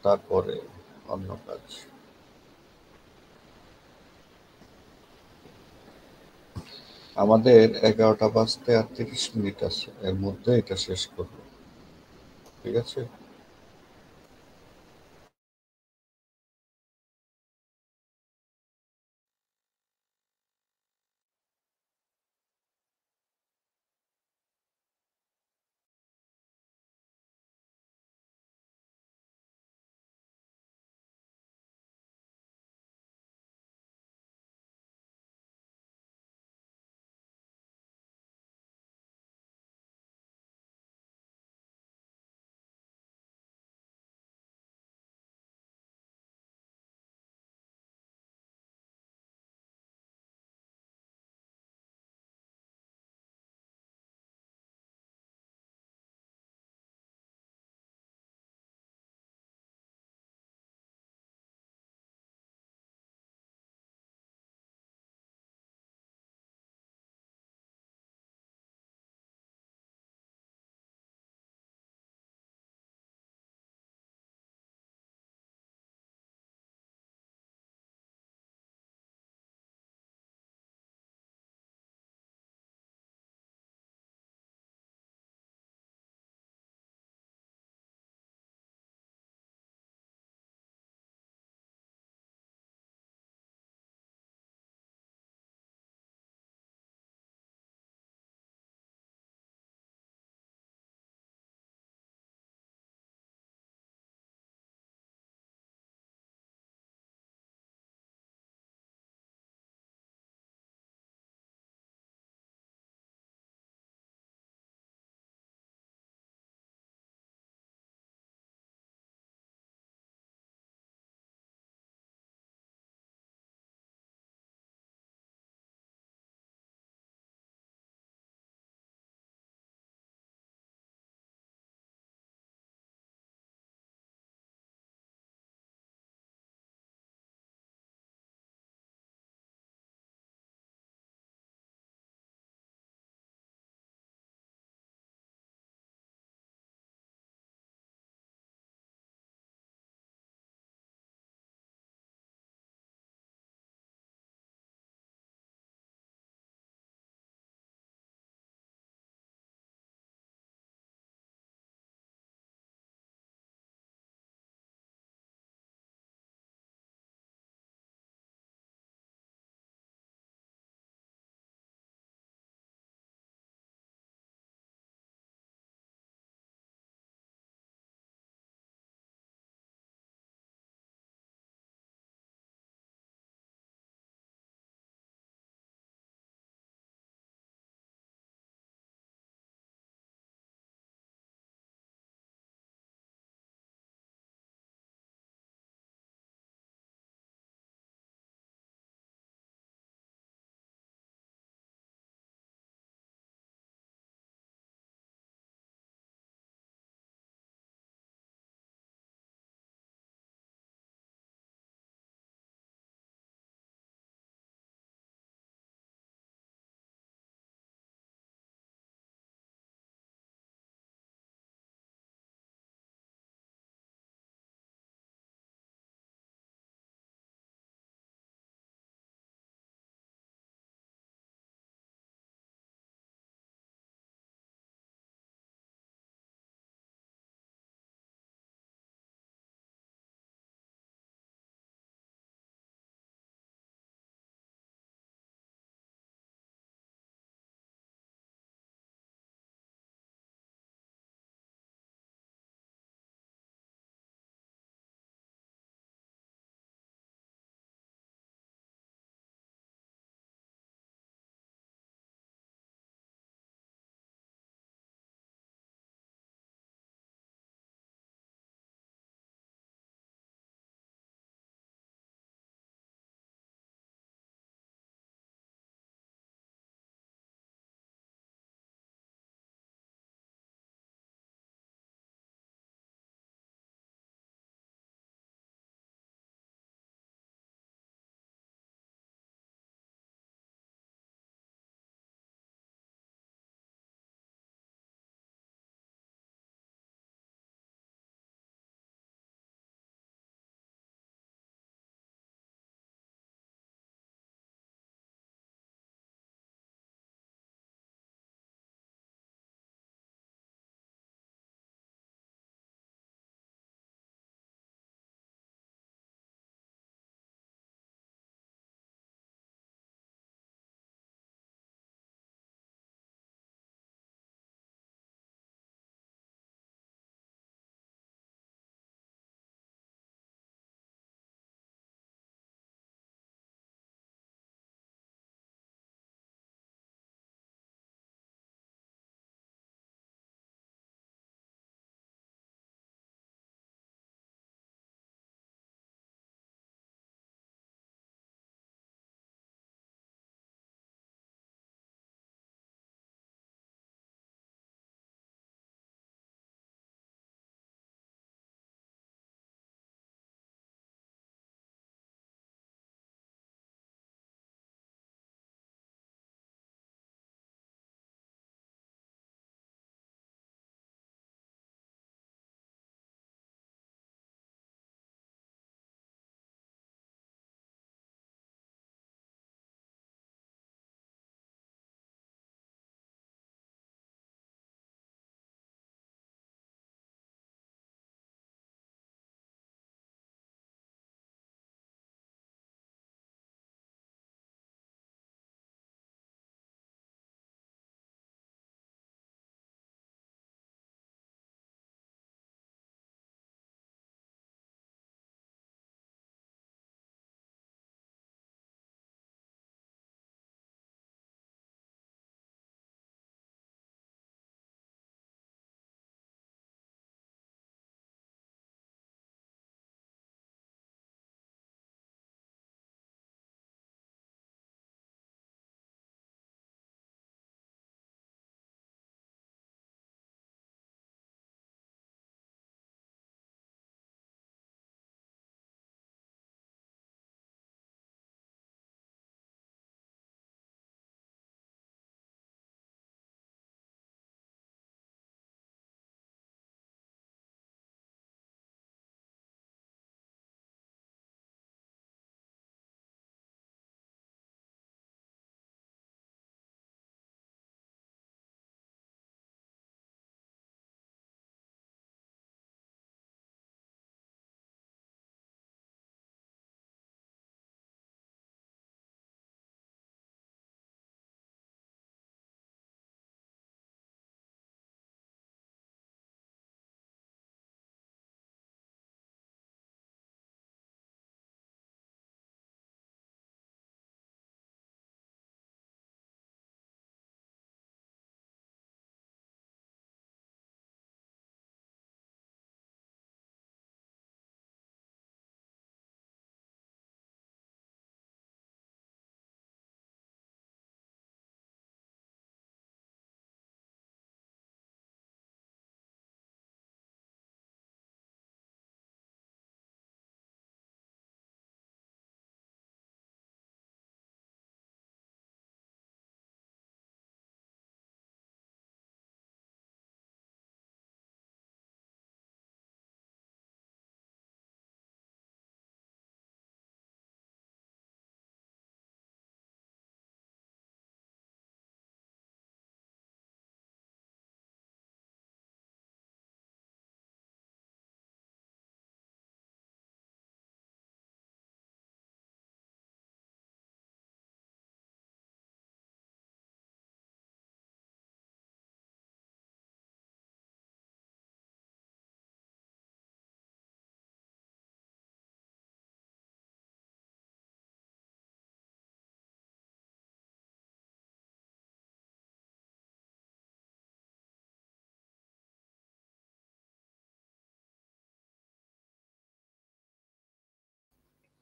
তারপরে অন্য কাজ। আমাদের 11টা বাজতে আর 30 মিনিট আছে, এর মধ্যে এটা শেষ করব। ঠিক আছে।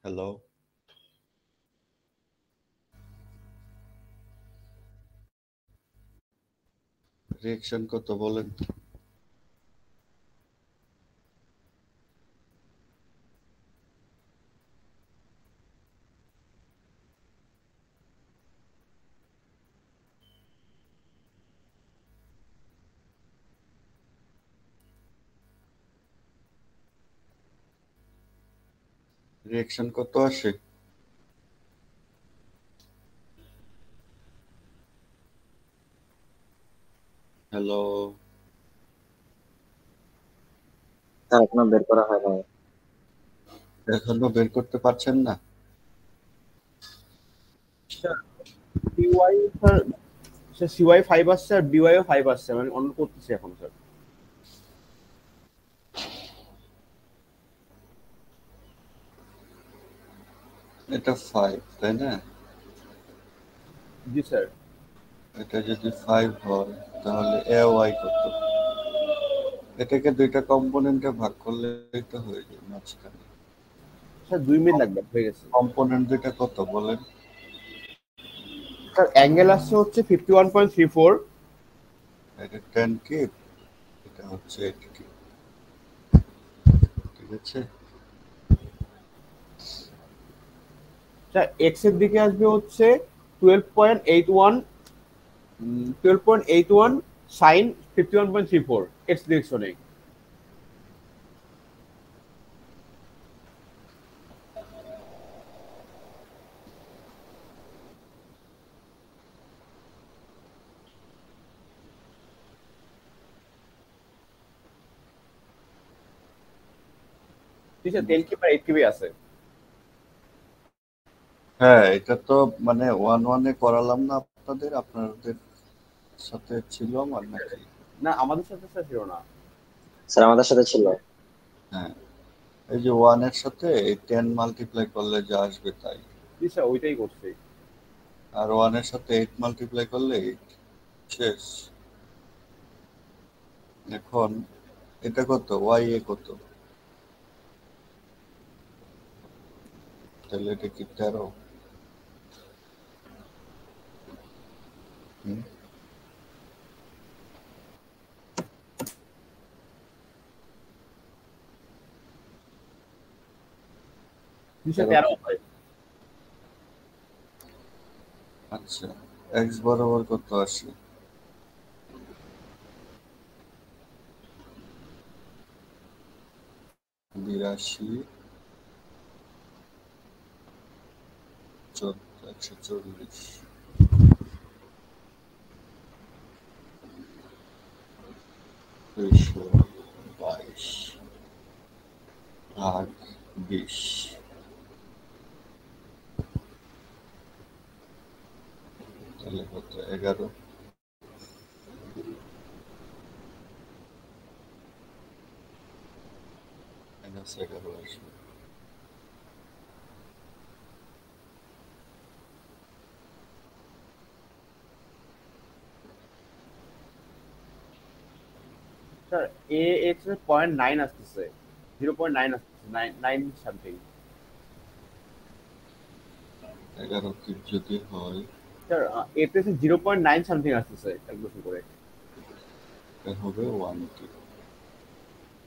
হ্যালো, রিয়েকশন কত বলেন তো? রিয়েকশন কত আসে? হ্যালো, স্যার এখনো বের করা হয় নাই। এখনো বের করতে পারছেন না? সিওয়াই স্যার সিওয়াই 5 আসছে আর বিওয়াইও 5 আসছে, মানে অন করতেছি এখন স্যার। এটা 5 তাই না? জি স্যার। এটা যদি 5 হয় তাহলে এ ওয়াই কত? এটাকে দুইটা কম্পোনেন্টে ভাগ করলেই তো হয়ে যায় মাঝখানে। স্যার 2 মিনিট লাগবে, হয়ে গেছে। কম্পোনেন্ট দুইটা কত বলেন? স্যার অ্যাঙ্গেল আসছে হচ্ছে 51.34, এটা 10 কিউব, এটা হচ্ছে 8 কিউব, ঠিক আছে? স্যার এক্স এর দিকে আসবে হচ্ছে 12.81, 12.81 সাইন 51.34 এক্স ডিরেকশনে। ঠিক আছে, 10 কিপ আর 8 কিপে আছে। হ্যাঁ, এটা তো মানে 1-1 এ করালাম না আপনাদের সাথে ছিল আমার নাকি? না, আমাদের সাথে স্যার ছিল না। স্যার আমাদের সাথে ছিল। হ্যাঁ, এই যে 1 এর সাথে এই 10 মাল্টিপ্লাই করলে যা আসবে তাই, জি স্যার, ওইটাই করছি। আর 1 এর সাথে 8 মাল্টিপ্লাই করলে 8, শেষ। এখন এটা কত, ওয়াই এ কত? তাহলে এটা কি 13? হুম, জি স্যার 13 হয়। আচ্ছা, এক্স বরাবর কত আসে? 82, 140, 222 ভাগ 20, তাহলে কত? 11, -11 আসবে। স্যার এ এক্স এর 0.9 আসতেছে, 0.9 আসতেছে, 9 সামথিং। 11 কিউব যদি হয়, স্যার এতে 0.9 সামথিং আসতেছে ক্যালকুলেশন করে। এটা হবে 1 কিউব,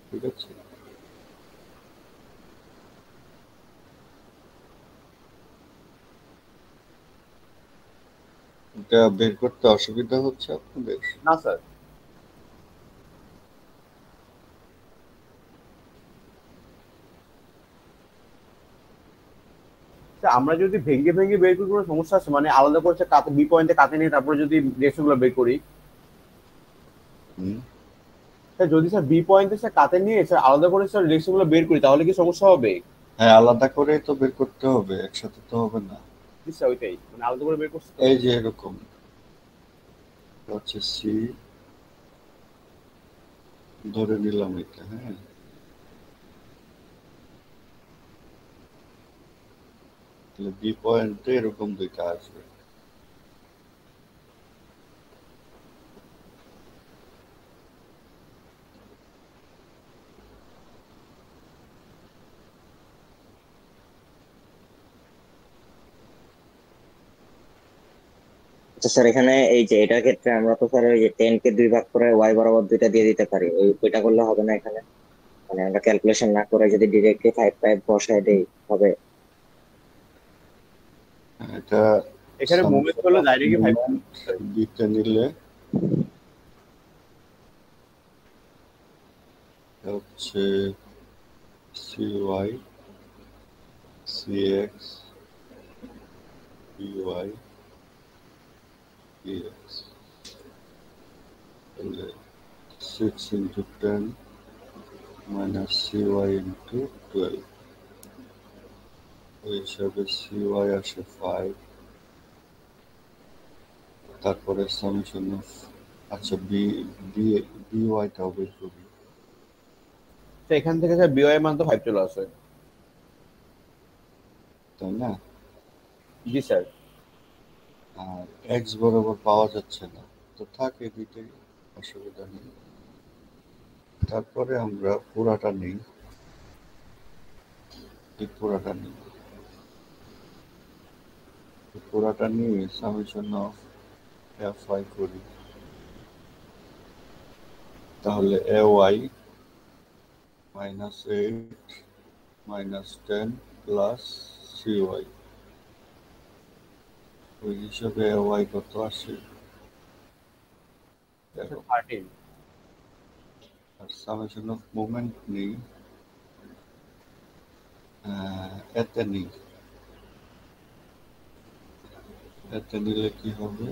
ঠিক আছে? এটা বের করতে অসুবিধা হচ্ছে আপনাদের? না স্যার। স্যার আমরা যদি ভেঙে ভেঙে বের করি কোনো সমস্যা আছে, মানে আলাদা করে কাতে বি পয়েন্টে কাতে নিয়ে তারপরে যদি রেশনগুলো বের করি? হুম, স্যার যদি স্যার বি পয়েন্টে স্যার কাতে নিয়ে স্যার আলাদা করে স্যার রেশনগুলো বের করি তাহলে কি সমস্যা হবে? হ্যাঁ, আলাদা করে তো বের করতে হবে, একসাথে তো হবে না। জি স্যার, ওইটাই, মানে আলাদা করে বের করছি তো। এই যে এরকম, এটা হচ্ছে সি, ধরে নিলাম এটা, হ্যাঁ, তাহলে বি পয়েন্টে এরকম দুইটা আসবে। আচ্ছা স্যার, এখানে এই যে এটার ক্ষেত্রে আমরা তো স্যার ওই যে 10 কে 2 ভাগ করে y বরাবর দুইটা দিয়ে দিতে পারি, ওইটা করলে হবে না এখানে? মানে আমরা ক্যালকুলেশন না করে যদি ডিরেক্টলি 5 5 বসায় দেই হবে? এটা এখানে মোমেন্ট হলো ডাইরেক্টলি 5 দিতে নিলে হচ্ছে CY CX BY EX তাহলে 6 into 10 minus CY into 12 এই হিসাবে CY আসে 5, তারপরে সামেশন অফ আচ্ছা BY-টাও বের করি, তো এখান থেকে স্যার বিওয়াই মান তো 5 চলে আসে। তাই না? জি স্যার। আর X বরাবর পাওয়া যাচ্ছে না, তো থাকে দুইটাই, অসুবিধা নেই। তারপরে আমরা পুরাটা নিই, পুরাটা নিয়ে সামেশন অফ FY করি, তাহলে AY -8 -10 প্লাস CY, ওই হিসাবে AY কত আসে দেখো। 13। আর সামেশন অফ মোমেন্ট নেই, এতে নিলে কি হবে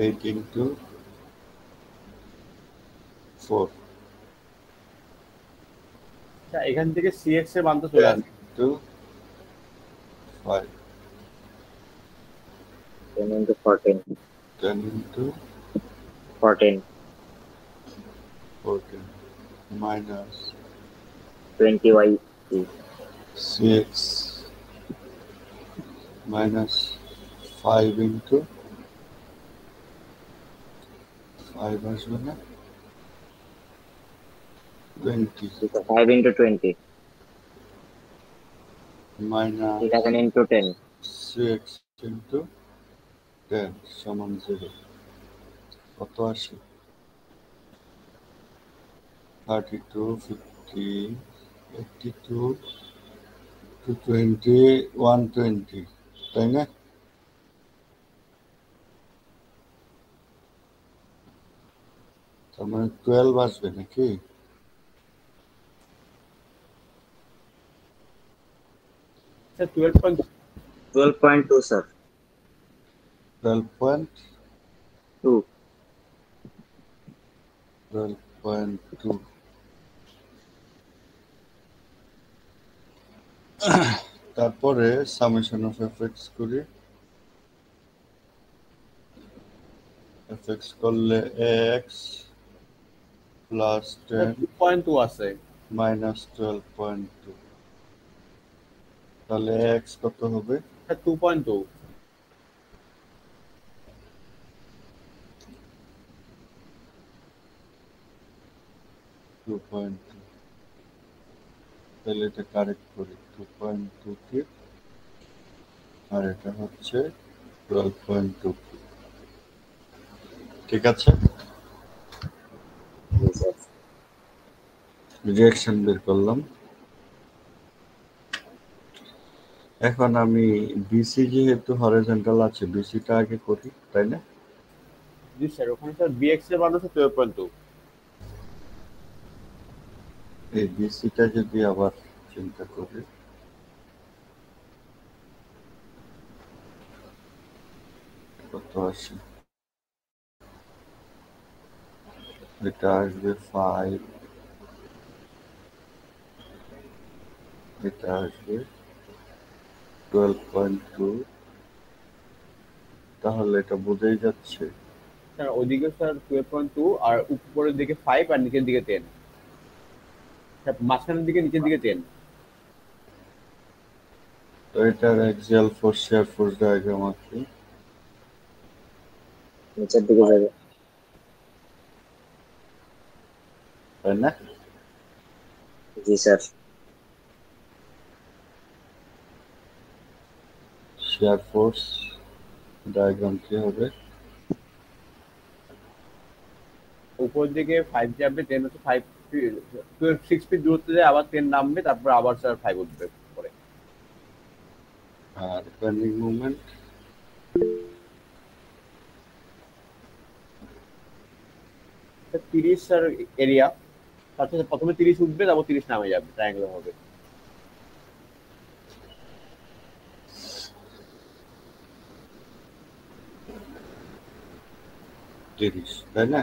8 into 4 আচ্ছা, এখান থেকে সিএক্স এর মান তো চলে আসে। into 5 10 into 14 10 into 14 14 minus 20y 6 minus 5 into 5 আসবে না 20 5 into 20 minus 11 into 10 6 into 10 সমান 0, কত আসে 32 50 82 220 120, তাই না? তার মানে 12 আসবে নাকি? স্যার 12.2 12.2 স্যার 12.2 2 তারপরে সামেশন অফ এফএক্স করি, এফএক্স করলে এক্স প্লাস 10 2.2 আছে। মাইনাস 12.2, তাহলে এক্স কত হবে স্যার 2.2। 2.2, তাহলে এটা কারেক্ট করি 2.2 কে, আর এটা হচ্ছে 12.2, ঠিক আছে? রিঅ্যাকশন বের করলাম। এখন আমি বিসি যেহেতু হরিজন্টাল আছে, বিসিটা আগে করি, তাই না? জি স্যার, ওখানে স্যার বিএক্স এর মান হচ্ছে 12.2। এই বিসিটা যদি আবার চিন্তা করি, কত আসে, এটা আসবে 5, এটা আসবে 12.2, তাহলে এটা বোঝাই যাচ্ছে স্যার ওইদিকে স্যার 12.2 আর উপরের দিকে 5 আর নিচের দিকে 10। স্যার মাঝখানের দিকে নিচের দিকে 10। তো এটার axial force share force diagram আঁকি, নিচের দিকে যাবে। তাই না? জি স্যার। শেয়ার ফোর্স ডায়াগ্রাম কি হবে? উপর দিকে 5 যাবে, দেন হচ্ছে 5 6 ফিট দূরত্বে যায়, আবার 10 নামবে, তারপর আবার স্যার 5 উঠবে পরে। আর বেন্ডিং মুভমেন্ট 30 স্যার এরিয়া, তার সাথে প্রথমে 30 উঠবে, তারপর 30 নামে যাবে, ট্রায়াঙ্গেল হবে। 30, তাই না?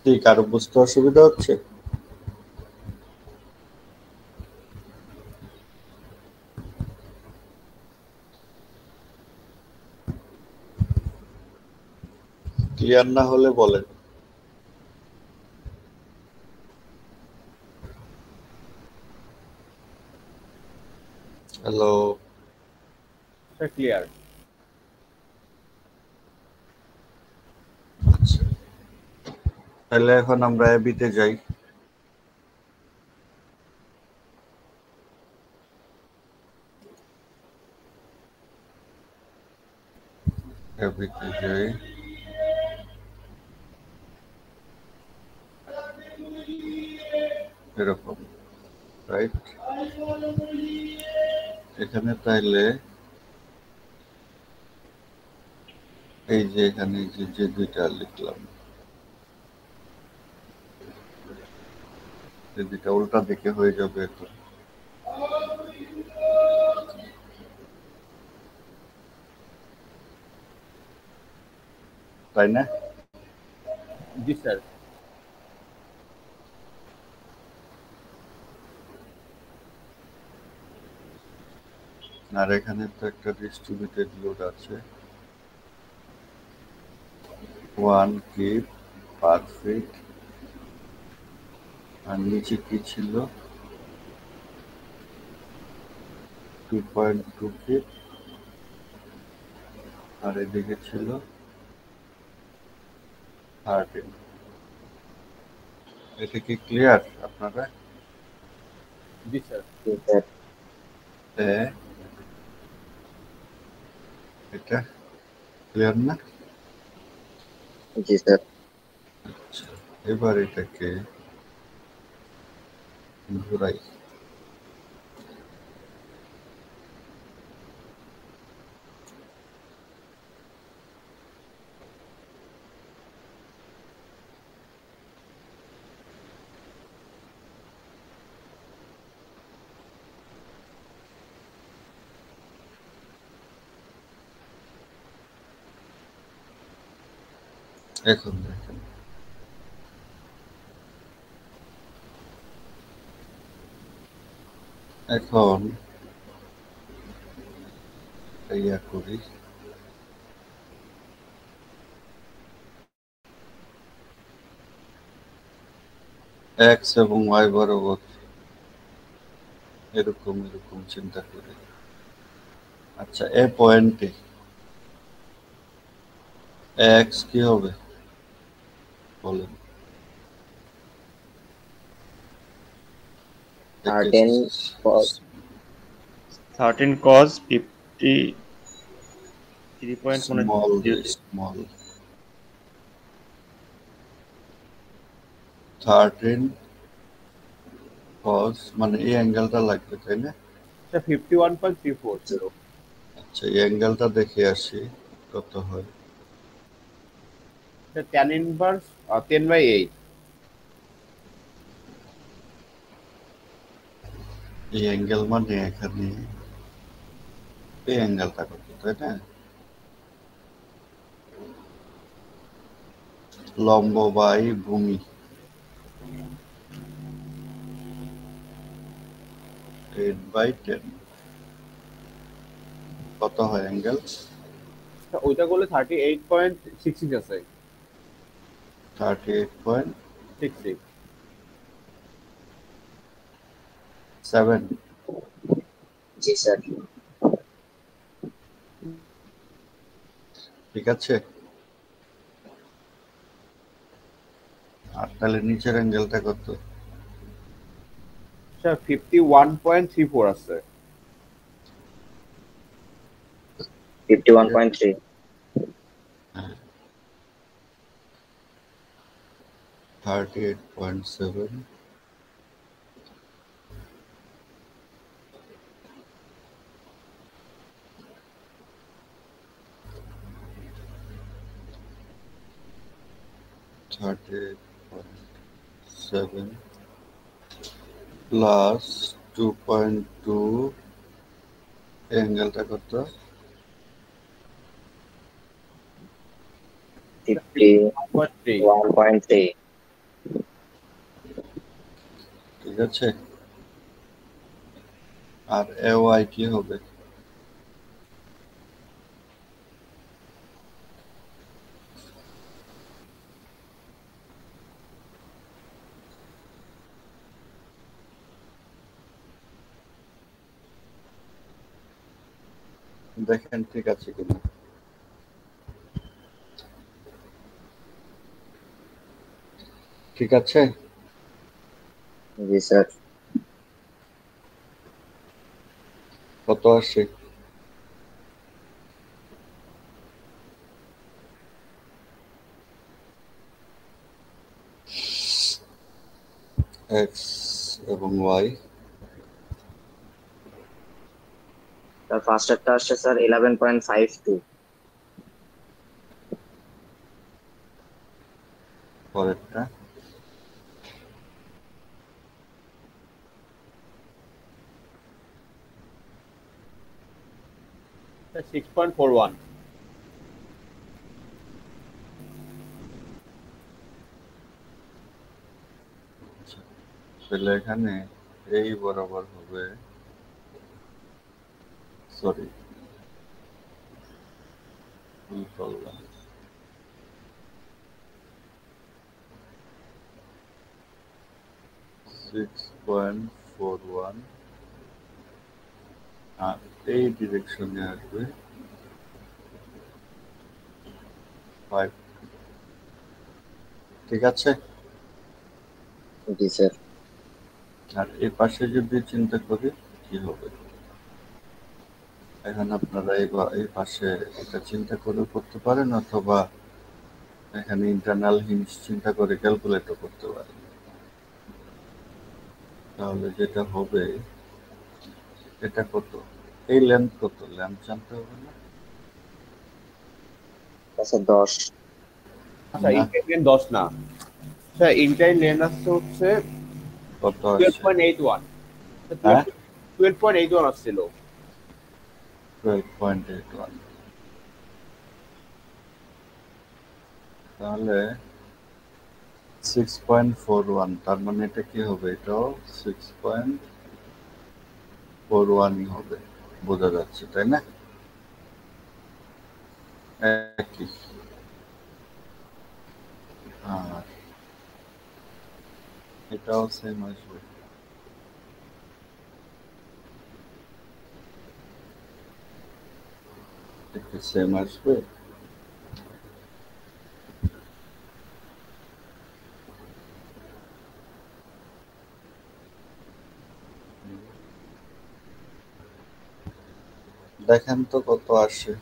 ঠিক, আরো বুঝতে অসুবিধা হচ্ছে? ক্লিয়ার না হলে বলেন। Hello, sir clear. আচ্ছা, তাহলে এখন আমরা এবিতে যাই। এবিতে যাই, এরকম, রাইট? এখানে তাইলে এই যে এখানে যে দুইটা লিখলাম, এই দুইটা উল্টা দিকে হয়ে যাবে এখন, তাই না? জি স্যার। আর এখানে তো একটা ডিস্ট্রিবিউটেড লোড আছে, 1 কিপ পার ফিট, আর নিচে কি ছিল, 2.2 কিপ, আর এদিকে ছিল 13। এটা কি ক্লিয়ার আপনারা? জি স্যার। জি স্যার। হ্যাঁ, এটা ক্লিয়ার না? জি স্যার। আচ্ছা, এবার এটাকে ঘুরাই। এখন দেখেন, এখন ইয়া করি, এক্স এবং ওয়াই বরাবর এরকম এরকম চিন্তা করি। আচ্ছা, এ পয়েন্টে এক্স কি হবে বলেন? 13 cos 13 cos 53.0 small small 13 cos, মানে এই অ্যাঙ্গেলটা লাগবে, তাই না? স্যার 51.340। আচ্ছা, এই অ্যাঙ্গেলটা দেখে আসি কত হয়। Sir tan inverse 10/8। এই অ্যাঙ্গেল মানে এখানে এই অ্যাঙ্গেলটা কত, তাই না? লম্ব বাই ভূমি, 8/10 কত হয় অ্যাঙ্গেল? ওইটা করলে 38.66 আছে। 38.7। 66। জি স্যার। ঠিক আছে। আর তাহলে নিচের অ্যাঙ্গেলটা কত? স্যার 51.34 আছে। 51.3। 38.7, প্লাস 2.2, অ্যাঙ্গেলটা কত? 51.3। ঠিক আছে। আর AY কি হবে? দেখেন ঠিক আছে কিনা। ঠিক আছে। জি স্যার। কত আসে? এক্স এবং ওয়াই। তার ফার্স্টেরটা আসছে স্যার 11.52। পরেরটা স্যার 6.41। তাহলে এখানে এই বরাবর হবে, সরি ভুল করলাম, 6.41, আর এই ডিরেকশনে আসবে 5। ঠিক আছে। জি স্যার। আর এই পাশে যদি চিন্তা করি কি হবে, এখন আপনারা এই পাশে এটা চিন্তা করে করতে পারেন, অথবা এখানে ইন্টারনাল হিঞ্জ চিন্তা করে ক্যালকুলেটও করতে পারেন। তাহলে যেটা হবে, এটা কত, এই লেন্থ কত, লেন্থ জানতে হবে না? আচ্ছা 10। আচ্ছা না, ইন্টাইল লেন 10 না স্যার, ইন্টাইল লেন আসছে হচ্ছে কত আসছে? 12.81। হ্যাঁ, 12.81 আসছিল। 12.81। তাহলে 6.41, তার মানে এটা কি হবে, এটাও 6.41ই হবে, বোঝা যাচ্ছে তাই না? একই। আর এটাও সেম আসবে, একটু সেম আসবে। দেখেন তো কত আসে।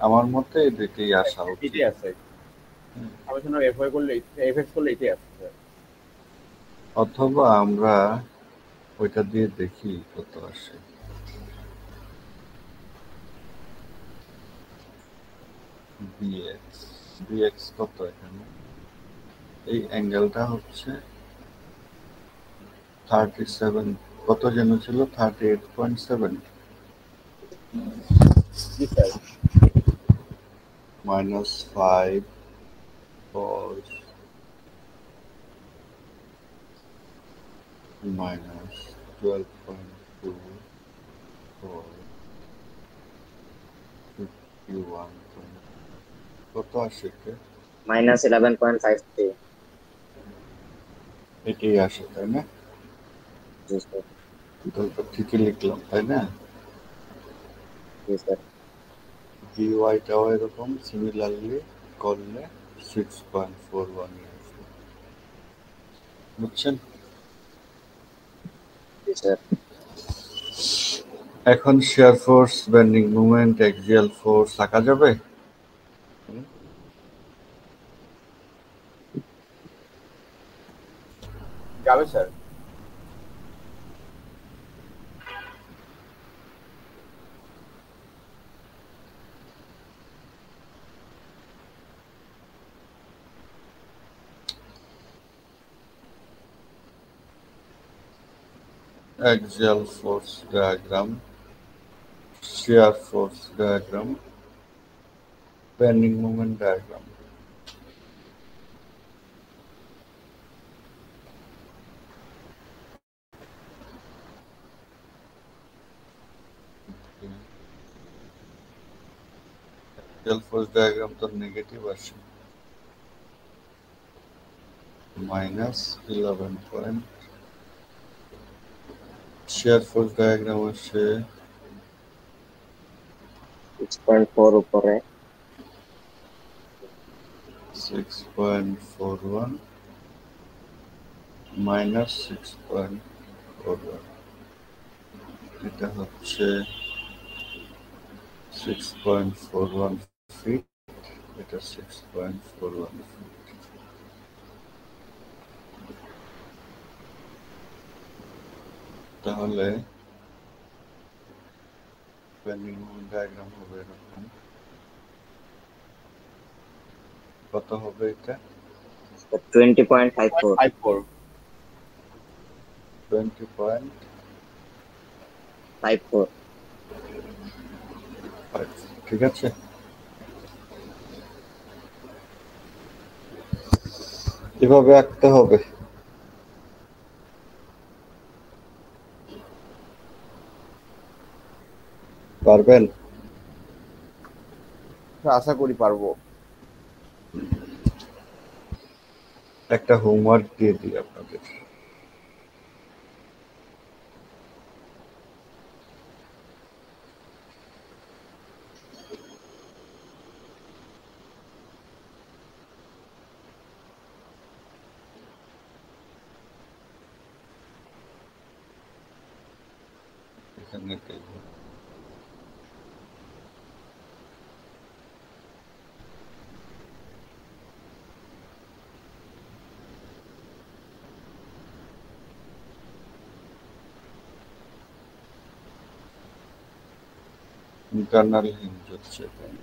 আমার মতে এই দুইটাই আসা উচিত। এটাই আছে। আমি শুনলাম এফআই করলে, এফএক্স করলে এটাই আছে স্যার। অথবা আমরা ওইটা দিয়ে দেখি কত আসে। বিএক্স, বিএক্স কত এখানে, এই অ্যাঙ্গেলটা হচ্ছে 37, কত যেন ছিল, 38.7 জি sir. minus 5 cos minus 12.2 cos 51, কত আসে এটা? -11.53। এটাই আসে তাই না? জি স্যার। তাহলে তো ঠিকই লিখলাম তাই না? জি স্যার। ডিওয়াইটাও এরকম সিমিলারলি করলে 6.41 আসবে। বুঝছেন? স্যার এখন shear force, bending movement, axial force আঁকা যাবে? যাবে sir. axial force diagram, shear force diagram, bending moment diagram. Axial force diagram তো নেগেটিভ আসে, -11 পয়েন্ট। shear force diagram আসে 6.4 উপরে 6.41 -6.41, এটা হচ্ছে 6.41 ফিট, এটা 6.41 ফিট। তাহলে বেন্ডিং মোমেন্ট ডায়াগ্রাম হবে এরকম। কত হবে এটা? 20.54 54 20.5, ঠিক আছে। এভাবে আঁকতে হবে। পারবেন? আশা করি পারবো। একটা হোমওয়ার্ক দিয়ে দিই আপনাদের। এখানে দেব। ইন্টারনাল হিঞ্জ হচ্ছে এখানে।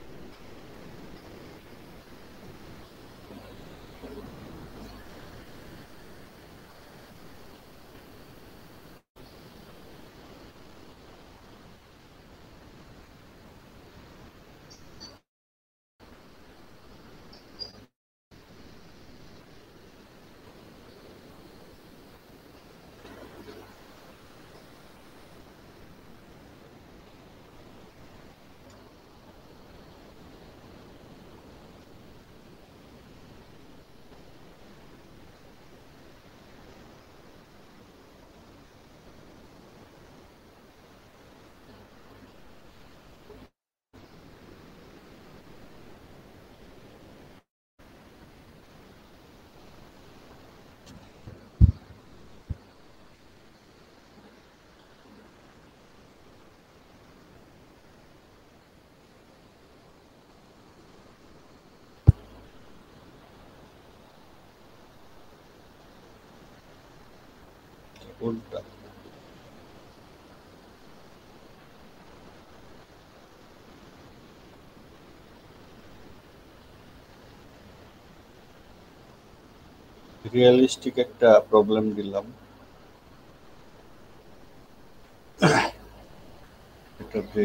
উল্টা। রিয়েলিস্টিক একটা প্রবলেম দিলাম। এটাতে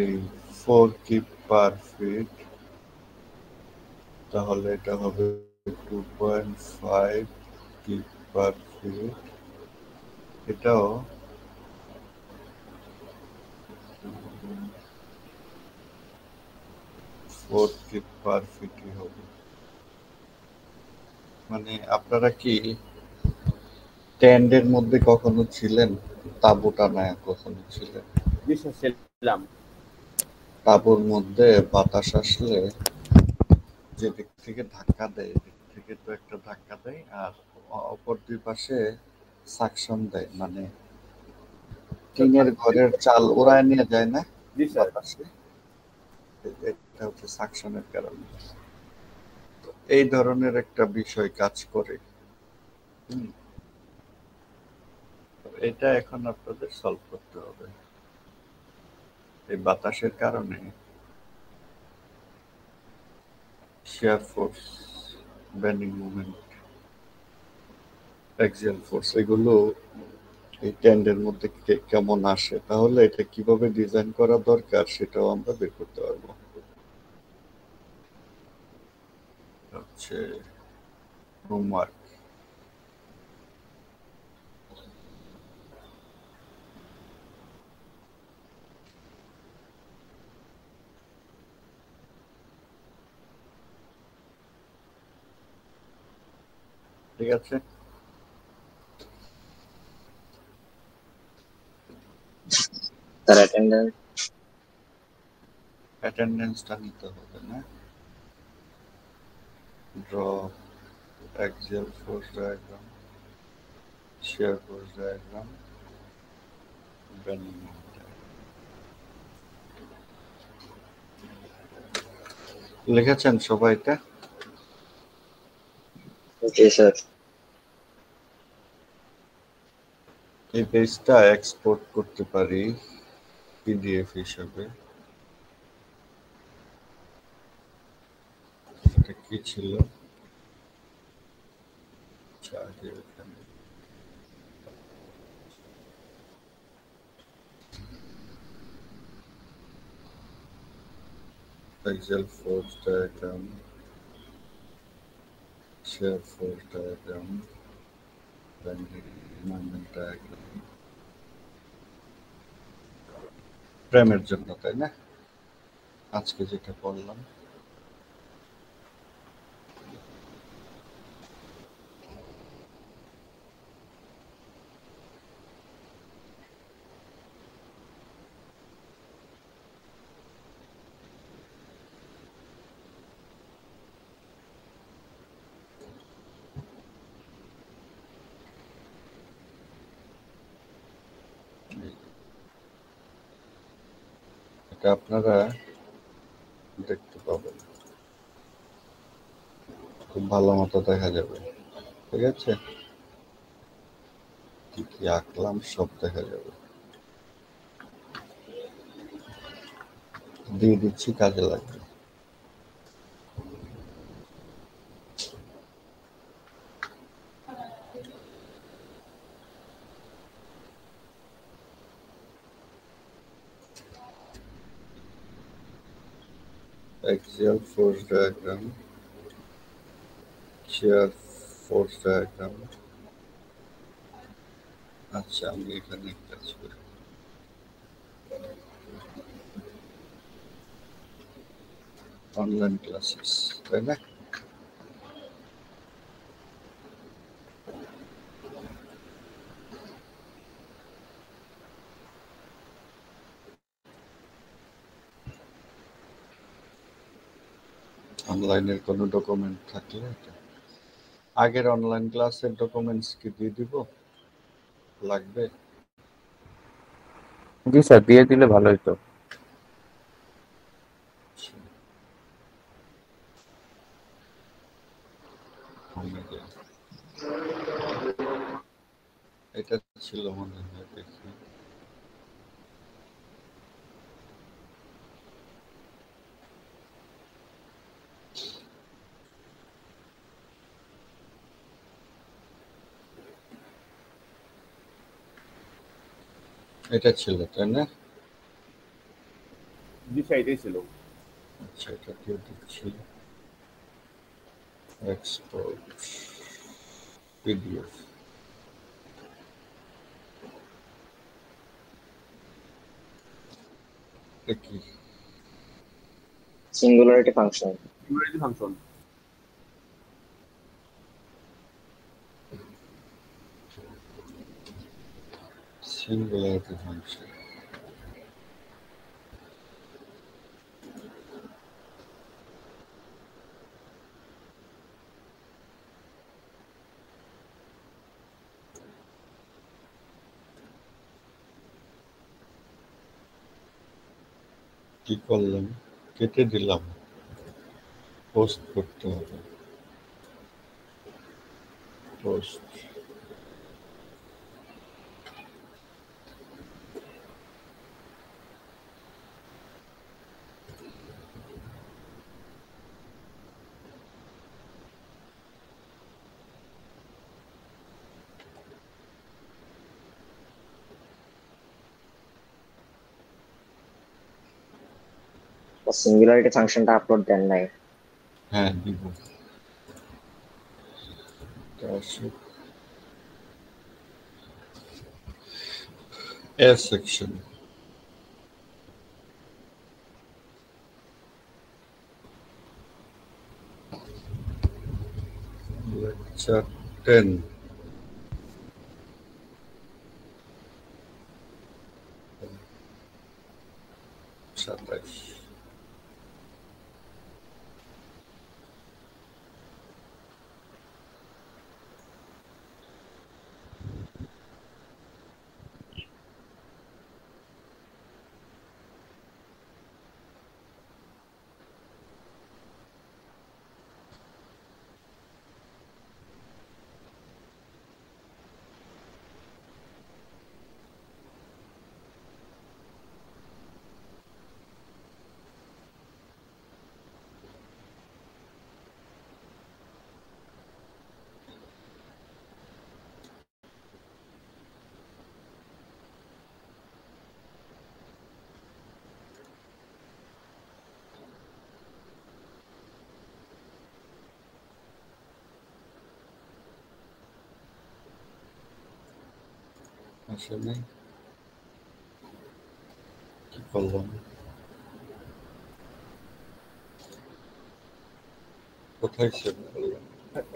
4 কিপ পার ফিট, তাহলে এটা হবে 2.5 কিপ পার ফিট। এটাও 4 কিপ পার ফিটই হবে। মানে আপনারা কি টেন্ডের মধ্যে কখনো ছিলেন? তাঁবু টানায় কখনো ছিলেন? জি স্যার, ছিলাম। তাঁবুর মধ্যে বাতাস আসলে যে দিক থেকে ধাক্কা দেয় এদিক থেকে তো একটা ধাক্কা দেয় আর অপর দুই পাশে সাকশন দেয়, মানে টিনের ঘরের চাল উড়ায় নিয়ে যায় না জি স্যার। বাতাসে, এটা হচ্ছে সাকশনের কারণে। তো এই ধরনের একটা বিষয় কাজ করে। হুম, তো এটা এখন আপনাদের সলভ করতে হবে। এই বাতাসের কারণে shear force, bending moment, axial force এগুলো এই ট্যান্ডের মধ্যে কেমন আসে, তাহলে এটা কিভাবে ডিজাইন করা দরকার সেটাও আমরা বের করতে পারবো। হচ্ছে হোমওয়ার্ক। ঠিক আছে, তার অ্যাটেন্ডেন্স অ্যাটেন্ডেন্সটা নিতে হবে না। Draw axial force diagram, shear force diagram, bending moment diagram। লিখেছেন সবাই এটা? জি স্যার। এই পেজটা এক্সপোর্ট করতে পারি পিডিএফ হিসাবে। এটা কি ছিল? আচ্ছা, আগে এখানে axial force diagram, shear force diagram, bending moment diagram, ফ্রেমের জন্য, তাই না? আজকে যেটা পড়লাম এটা আপনারা দেখতে পাবেন, খুব ভালো মতো দেখা যাবে। ঠিক আছে, কি কি আঁকলাম সব দেখা যাবে। দিয়ে দিচ্ছি, কাজে লাগবে। axial force diagram, shear force diagram। আচ্ছা, আমি এখানে কাজ করি। অনলাইন ক্লাসেস, তাই না? অনলাইনের কোনো ডকুমেন্ট থাকলে আগের অনলাইন ক্লাসের ডকুমেন্টস কি দিয়ে দিব, লাগবে? জি স্যার, দিয়ে দিলে ভালো হতো। এটা ছিল মনে হয়, দেখি। এটা ছিল, তাই না? জি স্যার, এটাই ছিল। আচ্ছা, এটা দিয়ে দিচ্ছি, এক্সপোর্ট পিডিএফ। কি singularity function. Singularity function. Singularity function? কি করলাম? কেটে দিলাম। পোস্ট করতে হবে। পোস্ট। সিঙ্গুলারিটি ফাংশনটা আপলোড দেন নাই। হ্যাঁ, দিব। আসুক। A section. Lecture 10. সাতাইশ। আসলে কি করলাম? কোথায় সেভ করলাম?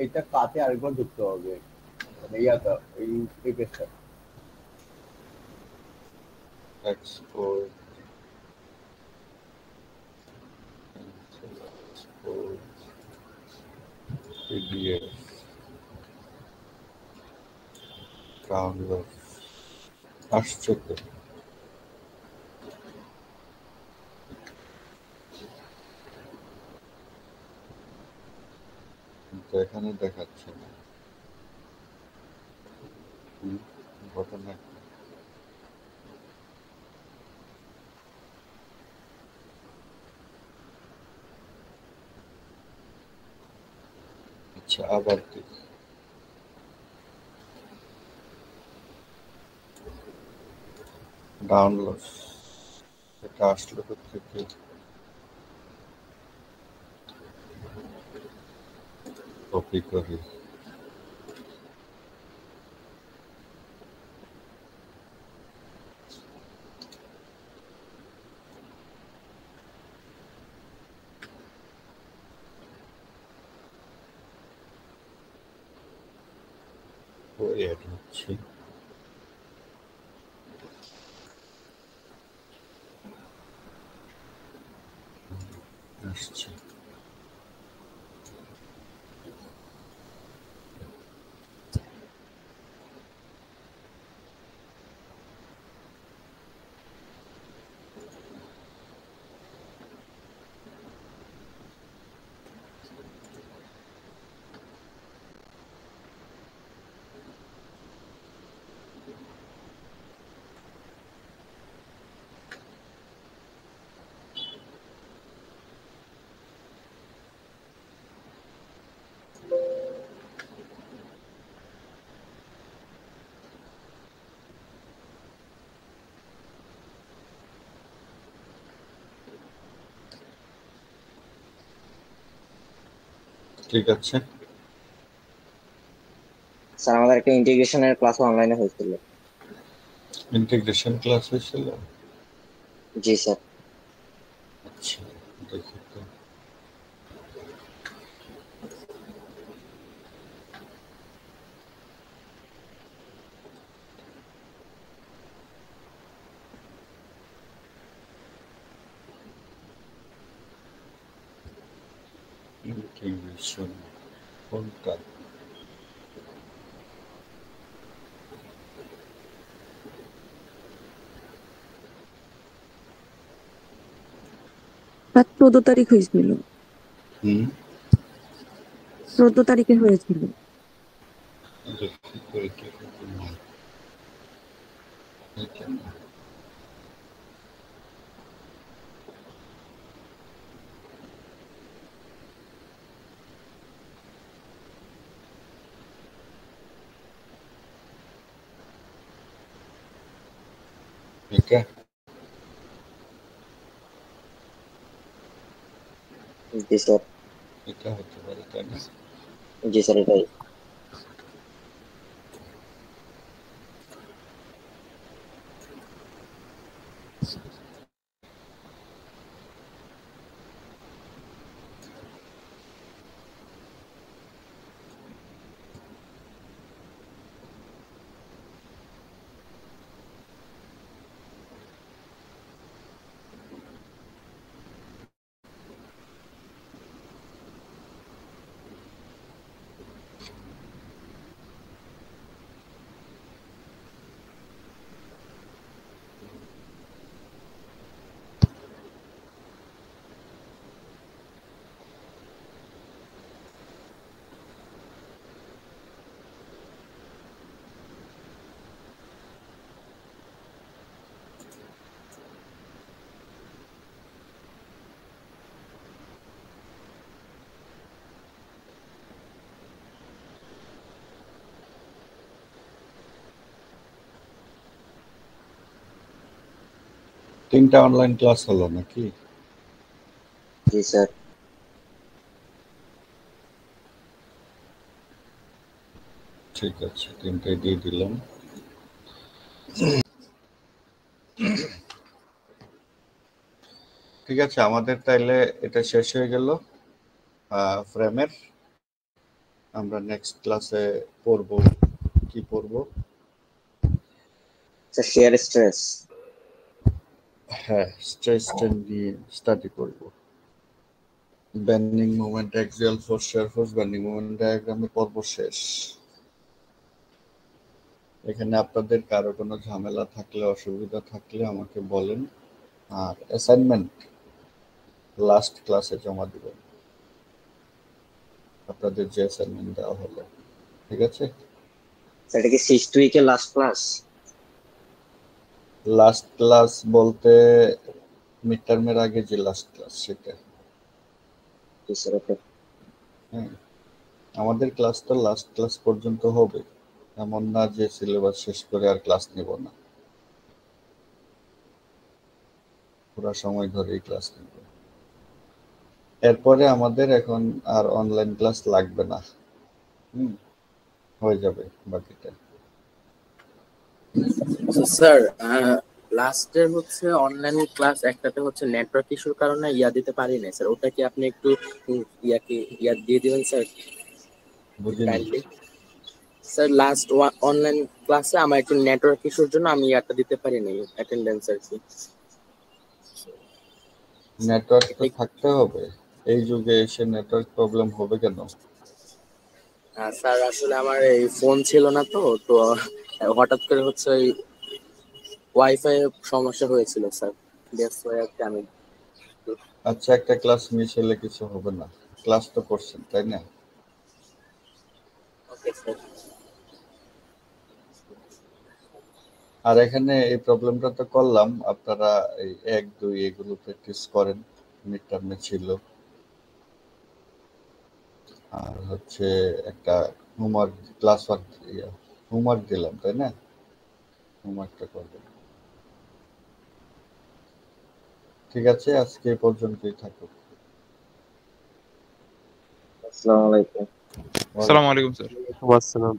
এটা কাতে আরেকবার ঢুকতে হবে, মানে ইয়াটা এই পেজটা। Export. Export. PDF. Download. আসছে তো। কিন্তু এখানে দেখাচ্ছে না। ঘটনা কি? আচ্ছা, আবার দেখি। ডাউনলোড। এটা আসলো থেকে কপি করি। এড হচ্ছে। আসছে। ঠিক আছে। স্যার আমাদের একটা ইন্টিগ্রেশনের ক্লাস অনলাইনে হয়েছিল। ইন্টিগ্রেশন ক্লাস হয়েছিল? জি স্যার। আচ্ছা, দেখি তো। ইন্টিগ্রেশন কোনটা? স্যার 14 তারিখ হয়েছিল, হুম 14 তারিখে হয়েছিল। কি করে কি করতে হয়? এটা না। এটা জি স্যার, এটা হতে পারে, তাই না? জি স্যার এটাই। তিনটা অনলাইন ক্লাস হলো নাকি? জি স্যার। ঠিক আছে, তিনটাই দিয়ে দিলাম। ঠিক আছে, আমাদের তাইলে এটা শেষ হয়ে গেল ফ্রেমের। আমরা নেক্সট ক্লাসে পড়ব, কি পড়ব? Sir share stress. হ্যাঁ, স্ট্রেস স্ট্রেন নিয়ে স্টাডি করব। Bending moment, axial force, shear force, bending moment ডায়াগ্রামে পর্ব শেষ। এখানে আপনাদের কারো কোনো ঝামেলা থাকলে, অসুবিধা থাকলে আমাকে বলেন। আর অ্যাসাইনমেন্ট লাস্ট ক্লাসে জমা দিবেন, আপনাদের যে অ্যাসাইনমেন্ট দেওয়া হলো। ঠিক আছে? স্যার এটা কি 6 উইকের লাস্ট ক্লাস? লাস্ট ক্লাস বলতে মিড টার্মের আগে যে লাস্ট ক্লাস সেটা। জি স্যার ওকে। হ্যাঁ, আমাদের ক্লাসটা লাস্ট ক্লাস পর্যন্ত হবে, এমন না যে সিলেবাস শেষ করে আর ক্লাস নেব না, পুরো সময় ধরেই ক্লাস নেব। এরপরে আমাদের এখন আর অনলাইন ক্লাস লাগবে না। হয়ে যাবে বাকিটা। স্যার লাস্টের হচ্ছে অনলাইন ক্লাস একটাতে হচ্ছে নেটওয়ার্ক ইস্যুর কারণে দিতে পারি না স্যার, ওটা কি আপনি একটু ইয়া দিয়ে দিবেন স্যার বুঝিনি। কাইন্ডলি? স্যার লাস্ট অনলাইন ক্লাসে আমার একটু নেটওয়ার্ক ইস্যুর জন্য আমি ইয়াটা দিতে পারি নাই অ্যাটেন্ডেন্স আর কি। নেটওয়ার্ক তো থাকতে হবে, এই যুগে এসে নেটওয়ার্ক প্রবলেম হবে কেন? স্যার আসলে আমার এই ফোন ছিল না, তো তো হঠাৎ করে হচ্ছে ওই ওয়াইফাই সমস্যা হয়েছিল স্যার, দ্যাটস ওয়াই আর কি আমি। আচ্ছা, একটা ক্লাস মিস হলে কিছু হবে না, ক্লাস তো করছেন তাই না? Okay sir. আর এখানে এই প্রবলেমটা তো করলাম, আপনারা এই 1, 2 এগুলো প্র্যাকটিস করেন, মিড টার্মে ছিল। আর হচ্ছে একটা হোমওয়ার্ক, ক্লাস ওয়ার্ক, হোমওয়ার্ক দিলাম তাই না? হোমওয়ার্কটা করবেন। ঠিক আছে, আজকে এই পর্যন্তই থাকুক। আসসালামু আলাইকুম। আসসালামু আলাইকুম স্যার। আসসালাম।